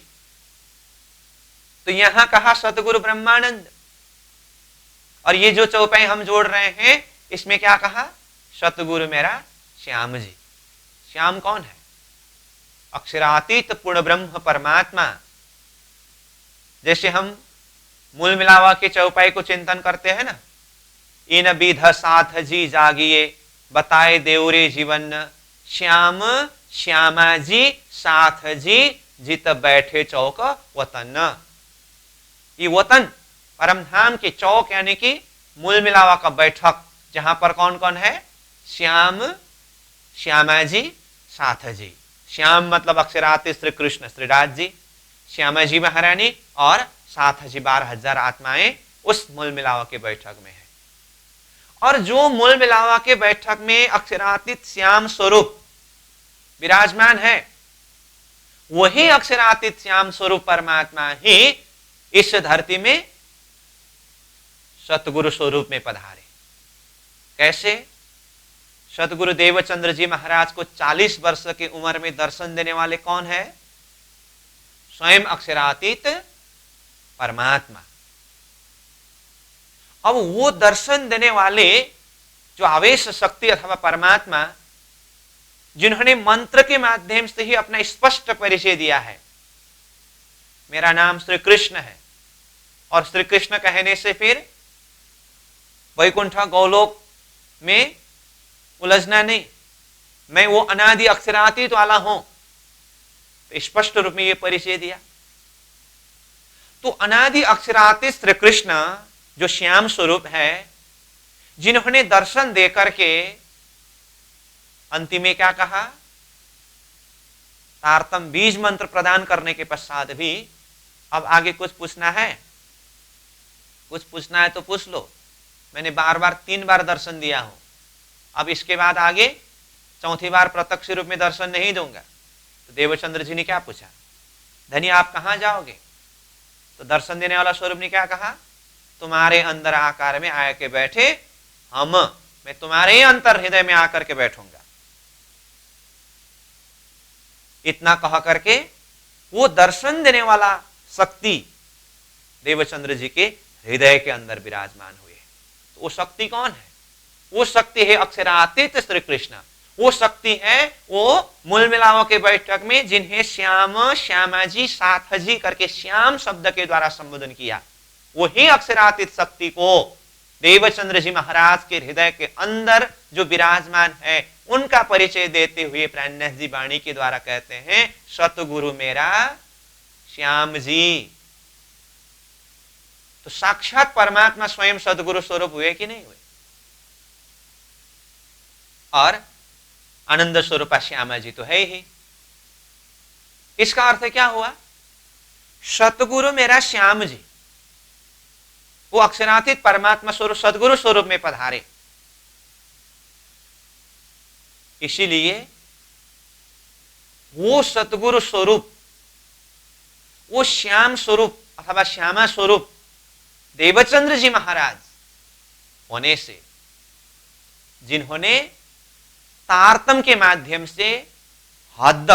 तो यहां कहा सतगुरु ब्रह्मानंद, और ये जो चौपाई हम जोड़ रहे हैं इसमें क्या कहा? सतगुरु मेरा श्याम जी। श्याम कौन है? अक्षरातीत पूर्ण ब्रह्म परमात्मा। जैसे हम मूल मिलावा के चौपाई को चिंतन करते हैं ना, इन विध साथ जी जागिए, बताए देवरे जीवन, श्याम श्यामा जी साथ जी, जित बैठे चौक वतन। ये वतन परम धाम के चौक यानी कि मूल मिलावा का बैठक, जहां पर कौन कौन है? श्याम, श्यामा जी, साथ जी। श्याम मतलब अक्षरातीत श्री कृष्ण श्रीराज जी, श्यामा जी महारानी और साथ जी 12,000 आत्माएं उस मूल मिलावा के बैठक में है। और जो मूल मिलावा के बैठक में अक्षरातीत श्याम स्वरूप विराजमान है, वही अक्षरातीत श्याम स्वरूप परमात्मा ही इस धरती में सतगुरु स्वरूप में पधारे। कैसे? सतगुरु देवचंद्र जी महाराज को 40 वर्ष की उम्र में दर्शन देने वाले कौन है? स्वयं अक्षरातीत परमात्मा। अब वो दर्शन देने वाले जो आवेश शक्ति अथवा परमात्मा, जिन्होंने मंत्र के माध्यम से ही अपना स्पष्ट परिचय दिया है, मेरा नाम श्री कृष्ण है, और श्री कृष्ण कहने से फिर वैकुंठ गौलोक में उलझना नहीं, मैं वो अनादि अक्षरातीत वाला हूं, तो स्पष्ट रूप में ये परिचय दिया। तो अनादि अक्षरातीत श्री कृष्ण जो श्याम स्वरूप है, जिन्होंने दर्शन दे करके अंतिम में क्या कहा? तारतम बीज मंत्र प्रदान करने के पश्चात भी अब आगे कुछ पूछना है? कुछ पूछना है तो पूछ लो। मैंने बार बार 3 बार दर्शन दिया हूं, अब इसके बाद आगे 4थी बार प्रत्यक्ष रूप में दर्शन नहीं दूंगा। तो देवचंद्र जी ने क्या पूछा? धनी आप कहां जाओगे? तो दर्शन देने वाला स्वरूप ने क्या कहा? तुम्हारे अंदर आकार में आके बैठे हम, मैं तुम्हारे ही अंतर हृदय में आकर के बैठूंगा। इतना कह करके वो दर्शन देने वाला शक्ति देवचंद्र जी के हृदय के अंदर विराजमान हुए। तो वो शक्ति कौन है? वो शक्ति है अक्षरातीत श्री कृष्ण। वो शक्ति है वो मूल मिलावों के बैठक में जिन्हें श्याम, श्यामा जी, साथ जी करके श्याम शब्द के द्वारा संबोधन किया। वही अक्षरातीत शक्ति को देवचंद्र जी महाराज के हृदय के अंदर जो विराजमान है, उनका परिचय देते हुए प्राणनाथ जी वाणी के द्वारा कहते हैं, सतगुरु मेरा श्याम जी। तो साक्षात परमात्मा स्वयं सदगुरु स्वरूप हुए कि नहीं हुए? और आनंद स्वरूप श्यामा जी तो है ही। इसका अर्थ क्या हुआ? सतगुरु मेरा श्याम जी, वो अक्षरातीत परमात्मा स्वरूप सदगुरु स्वरूप में पधारे। इसीलिए वो सतगुरु स्वरूप, वो श्याम स्वरूप अथवा श्यामा स्वरूप देवचंद्र जी महाराज होने से, जिन्होंने तारतम के माध्यम से हद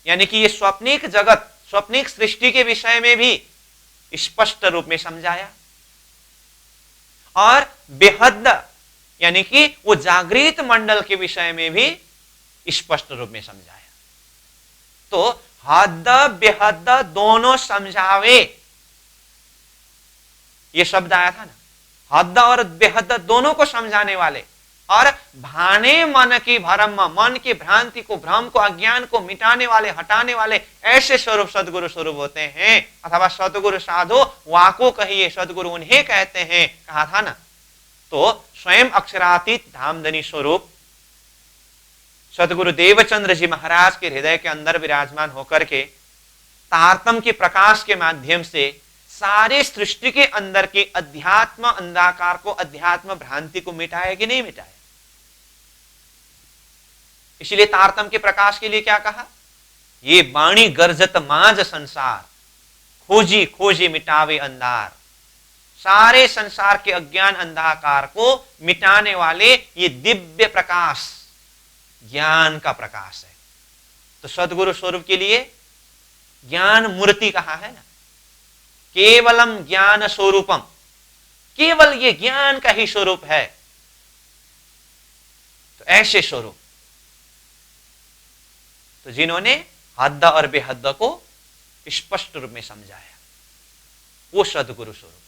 यानी कि ये स्वप्निक जगत, स्वप्निक सृष्टि के विषय में भी स्पष्ट रूप में समझाया, और बेहद यानी कि वो जागृत मंडल के विषय में भी स्पष्ट रूप में समझाया। तो हद बेहद दोनों समझावे, ये शब्द आया था ना, हद और बेहद दोनों को समझाने वाले, और भाने मन की भ्रम, मन की भ्रांति को, भ्रम को, अज्ञान को मिटाने वाले, हटाने वाले ऐसे स्वरूप सदगुरु स्वरूप होते हैं, अथवा सदगुरु साधो वाको कहिए, सदगुरु उन्हें कहते हैं, कहा था ना। तो स्वयं अक्षरातीत धामधनी स्वरूप सदगुरु देवचंद्र जी महाराज के हृदय के अंदर विराजमान होकर के तारतम के प्रकाश के माध्यम से सारे सृष्टि के अंदर के अध्यात्म अंधकार को, अध्यात्म भ्रांति को मिटाया कि नहीं मिटाया। इसलिए तारतम के प्रकाश के लिए क्या कहा, ये बाणी गर्जत माज संसार, खोजी खोजी मिटावे अंधार। सारे संसार के अज्ञान अंधकार को मिटाने वाले ये दिव्य प्रकाश ज्ञान का प्रकाश है। तो सदगुरु स्वरूप के लिए ज्ञान मूर्ति कहा है ना, केवलम ज्ञान स्वरूपम, केवल ये ज्ञान का ही स्वरूप है। तो ऐसे स्वरूप, तो जिन्होंने हद और बेहद को स्पष्ट रूप में समझाया, वो सदगुरु स्वरूप।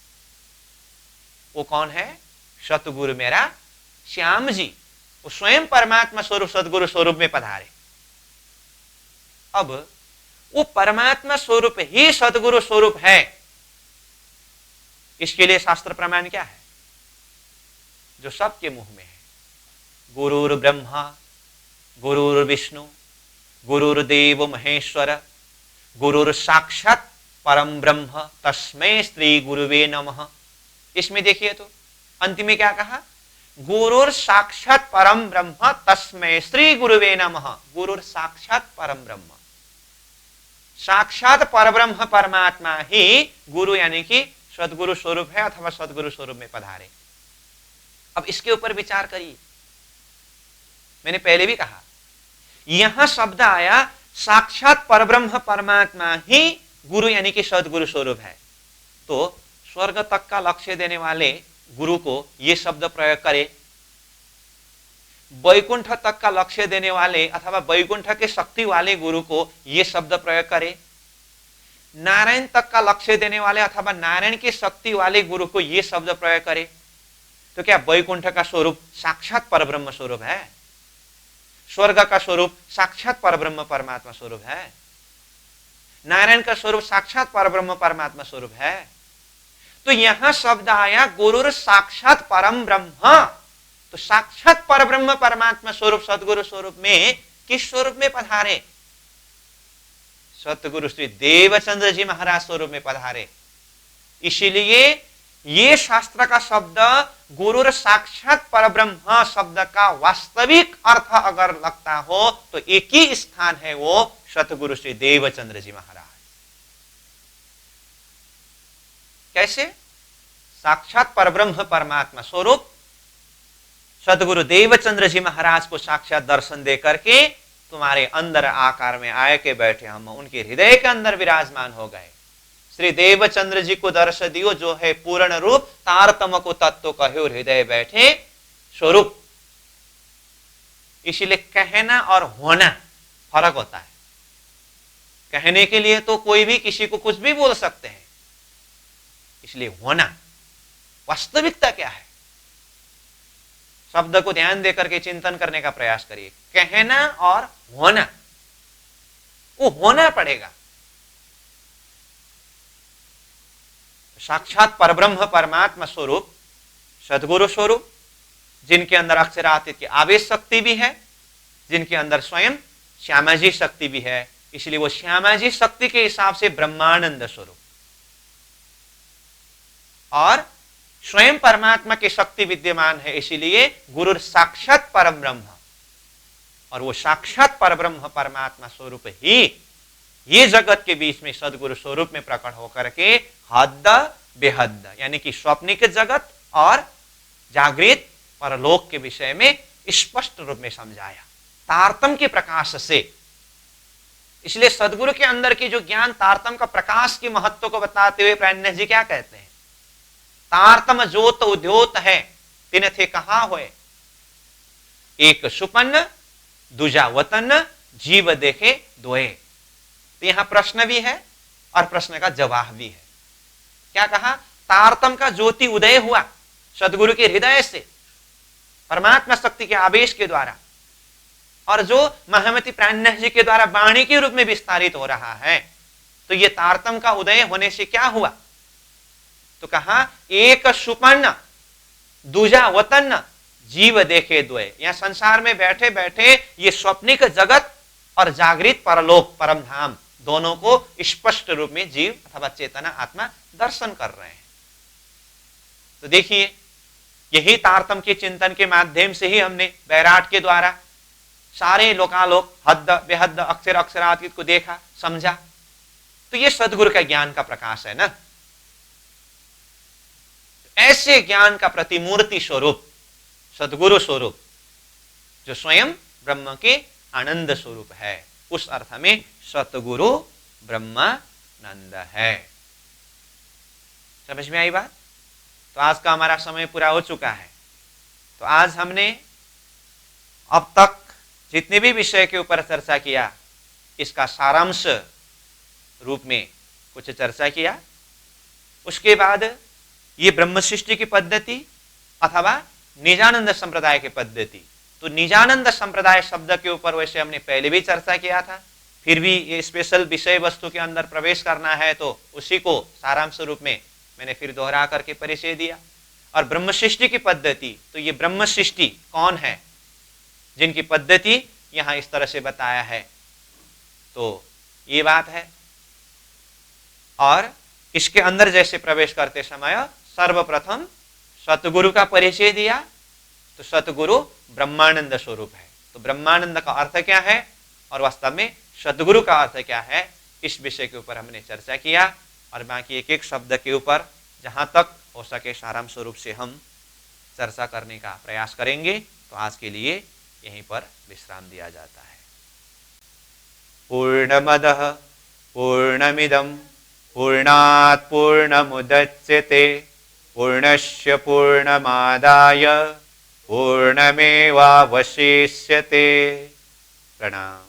वो कौन है, सतगुरु मेरा श्याम जी, वो स्वयं परमात्मा स्वरूप सदगुरु स्वरूप में पधारे। अब वो परमात्मा स्वरूप ही सदगुरु स्वरूप है, इसके लिए शास्त्र प्रमाण क्या है, जो सबके मुंह में है, गुरुर् ब्रह्मा गुरुर्विष्णु गुरुर्देव महेश्वर गुरुर साक्षात परम ब्रह्म तस्मै श्री गुरुवे नमः। इसमें देखिए तो अंतिम में क्या कहा, गुरुर साक्षात परम ब्रह्म तस्मै श्री गुरुवे नमः। गुरुर साक्षात परम ब्रह्म, साक्षात परब्रह्म परमात्मा ही गुरु यानी कि सदगुरु स्वरूप है, अथवा सदगुरु स्वरूप में पधारे। अब इसके ऊपर विचार करिए। मैंने पहले भी कहा, यहां शब्द आया साक्षात परब्रह्म परमात्मा ही गुरु यानी कि सदगुरु स्वरूप है। तो स्वर्ग तक का लक्ष्य देने वाले गुरु को यह शब्द प्रयोग करे, वैकुंठ तक का लक्ष्य देने वाले अथवा वैकुंठ के शक्ति वाले गुरु को यह शब्द प्रयोग करे, नारायण तक का लक्ष्य देने वाले अथवा नारायण की शक्ति वाले गुरु को यह शब्द प्रयोग करे, तो क्या वैकुंठ का स्वरूप साक्षात परब्रह्म स्वरूप है, स्वर्ग का स्वरूप साक्षात परब्रह्म परमात्मा स्वरूप है, नारायण का स्वरूप साक्षात परब्रह्म परमात्मा स्वरूप है। तो यहां शब्द आया गुरुर साक्षात परम ब्रह्म। तो साक्षात परब्रह्म परमात्मा स्वरूप सदगुरु स्वरूप में किस स्वरूप में पधारे, सतगुरु श्री देवचंद्र जी महाराज स्वरूप में पधारे। इसीलिए ये शास्त्र का शब्द गुरुर साक्षात परब्रह्म शब्द का वास्तविक अर्थ अगर लगता हो तो एक ही स्थान है, वो सतगुरु श्री देवचंद्र जी महाराज। कैसे, साक्षात परब्रह्म परमात्मा स्वरूप सतगुरु देवचंद्र जी महाराज को साक्षात दर्शन दे करके तुम्हारे अंदर आकार में आए के बैठे, हम उनके हृदय के अंदर विराजमान हो गए। श्री देवचंद्र जी को दर्श दियो जो है पूर्ण रूप, तारतम को तत्व कहो हृदय बैठे स्वरूप। इसीलिए कहना और होना फर्क होता है। कहने के लिए तो कोई भी किसी को कुछ भी बोल सकते हैं, इसलिए होना वास्तविकता क्या है, शब्द को ध्यान देकर के चिंतन करने का प्रयास करिए। कहना और होना, वो होना पड़ेगा। साक्षात परब्रह्म परमात्मा स्वरूप सदगुरु स्वरूप, जिनके अंदर अक्षरातीत की आवेश शक्ति भी है, जिनके अंदर स्वयं श्यामाजी शक्ति भी है, इसलिए वो श्यामाजी शक्ति के हिसाब से ब्रह्मानंद स्वरूप, और स्वयं परमात्मा की शक्ति विद्यमान है, इसीलिए गुरु साक्षात परम ब्रह्म। और वो साक्षात परब्रह्म परमात्मा स्वरूप ही ये जगत के बीच में सदगुरु स्वरूप में प्रकट होकर के हद बेहद यानी कि स्वप्निक जगत और जागृत परलोक के विषय में स्पष्ट रूप में समझाया तारतम के प्रकाश से। इसलिए सदगुरु के अंदर की जो ज्ञान तारतम का प्रकाश के महत्व को बताते हुए प्राणनाथ जी क्या कहते हैं, तारतम ज्योत उद्योत है तिन थे कहा होए, एक सुपन्न दूजा वतन जीव देखे दोए। तो यहां प्रश्न भी है और प्रश्न का जवाब भी है। क्या कहा, तारतम का ज्योति उदय हुआ सदगुरु के हृदय से परमात्मा शक्ति के आवेश के द्वारा, और जो महामती प्राणनाथ जी के द्वारा वाणी के रूप में विस्तारित हो रहा है। तो ये तारतम का उदय होने से क्या हुआ, तो कहा एक सुपन्न दूजा वतन जीव देखे द्वय। यहां संसार में बैठे बैठे ये स्वप्निक जगत और जागृत परलोक परम धाम दोनों को स्पष्ट रूप में जीव अथवा चेतना आत्मा दर्शन कर रहे हैं। तो देखिए यही तारतम के चिंतन के माध्यम से ही हमने बैराट के द्वारा सारे लोकालोक हद बेहद अक्षर अक्षरातीत को देखा समझा। तो ये सदगुरु का ज्ञान का प्रकाश है ना। ऐसे ज्ञान का प्रतिमूर्ति स्वरूप सदगुरु स्वरूप जो स्वयं ब्रह्म के आनंद स्वरूप है, उस अर्थ में सतगुरु ब्रह्मानंद है। समझ में आई बात। तो आज का हमारा समय पूरा हो चुका है। तो आज हमने अब तक जितने भी विषय के ऊपर चर्चा किया इसका सारांश रूप में कुछ चर्चा किया। उसके बाद ये ब्रह्म सृष्टि की पद्धति अथवा निजानंद संप्रदाय की पद्धति। तो निजानंद संप्रदाय शब्द के ऊपर वैसे हमने पहले भी चर्चा किया था, फिर भी ये स्पेशल विषय वस्तु के अंदर प्रवेश करना है तो उसी को सारांश रूप में मैंने फिर दोहरा करके परिचय दिया। और ब्रह्म सृष्टि की पद्धति, तो ये ब्रह्म सृष्टि कौन है जिनकी पद्धति यहां इस तरह से बताया है, तो ये बात है। और इसके अंदर जैसे प्रवेश करते समय सर्वप्रथम सतगुरु का परिचय दिया। तो सतगुरु ब्रह्मानंद स्वरूप है। तो ब्रह्मानंद का अर्थ क्या है और वास्तव में सतगुरु का अर्थ क्या है, इस विषय के ऊपर हमने चर्चा किया। और बाकी एक एक शब्द के ऊपर जहां तक हो सके सारांश स्वरूप से हम चर्चा करने का प्रयास करेंगे। तो आज के लिए यहीं पर विश्राम दिया जाता है। पूर्णमदः पूर्णमिदं पूर्णात् पूर्णमुदच्यते पूर्णस्य पूर्णमादाय पूर्णमेवावशिष्यते। प्रणाम।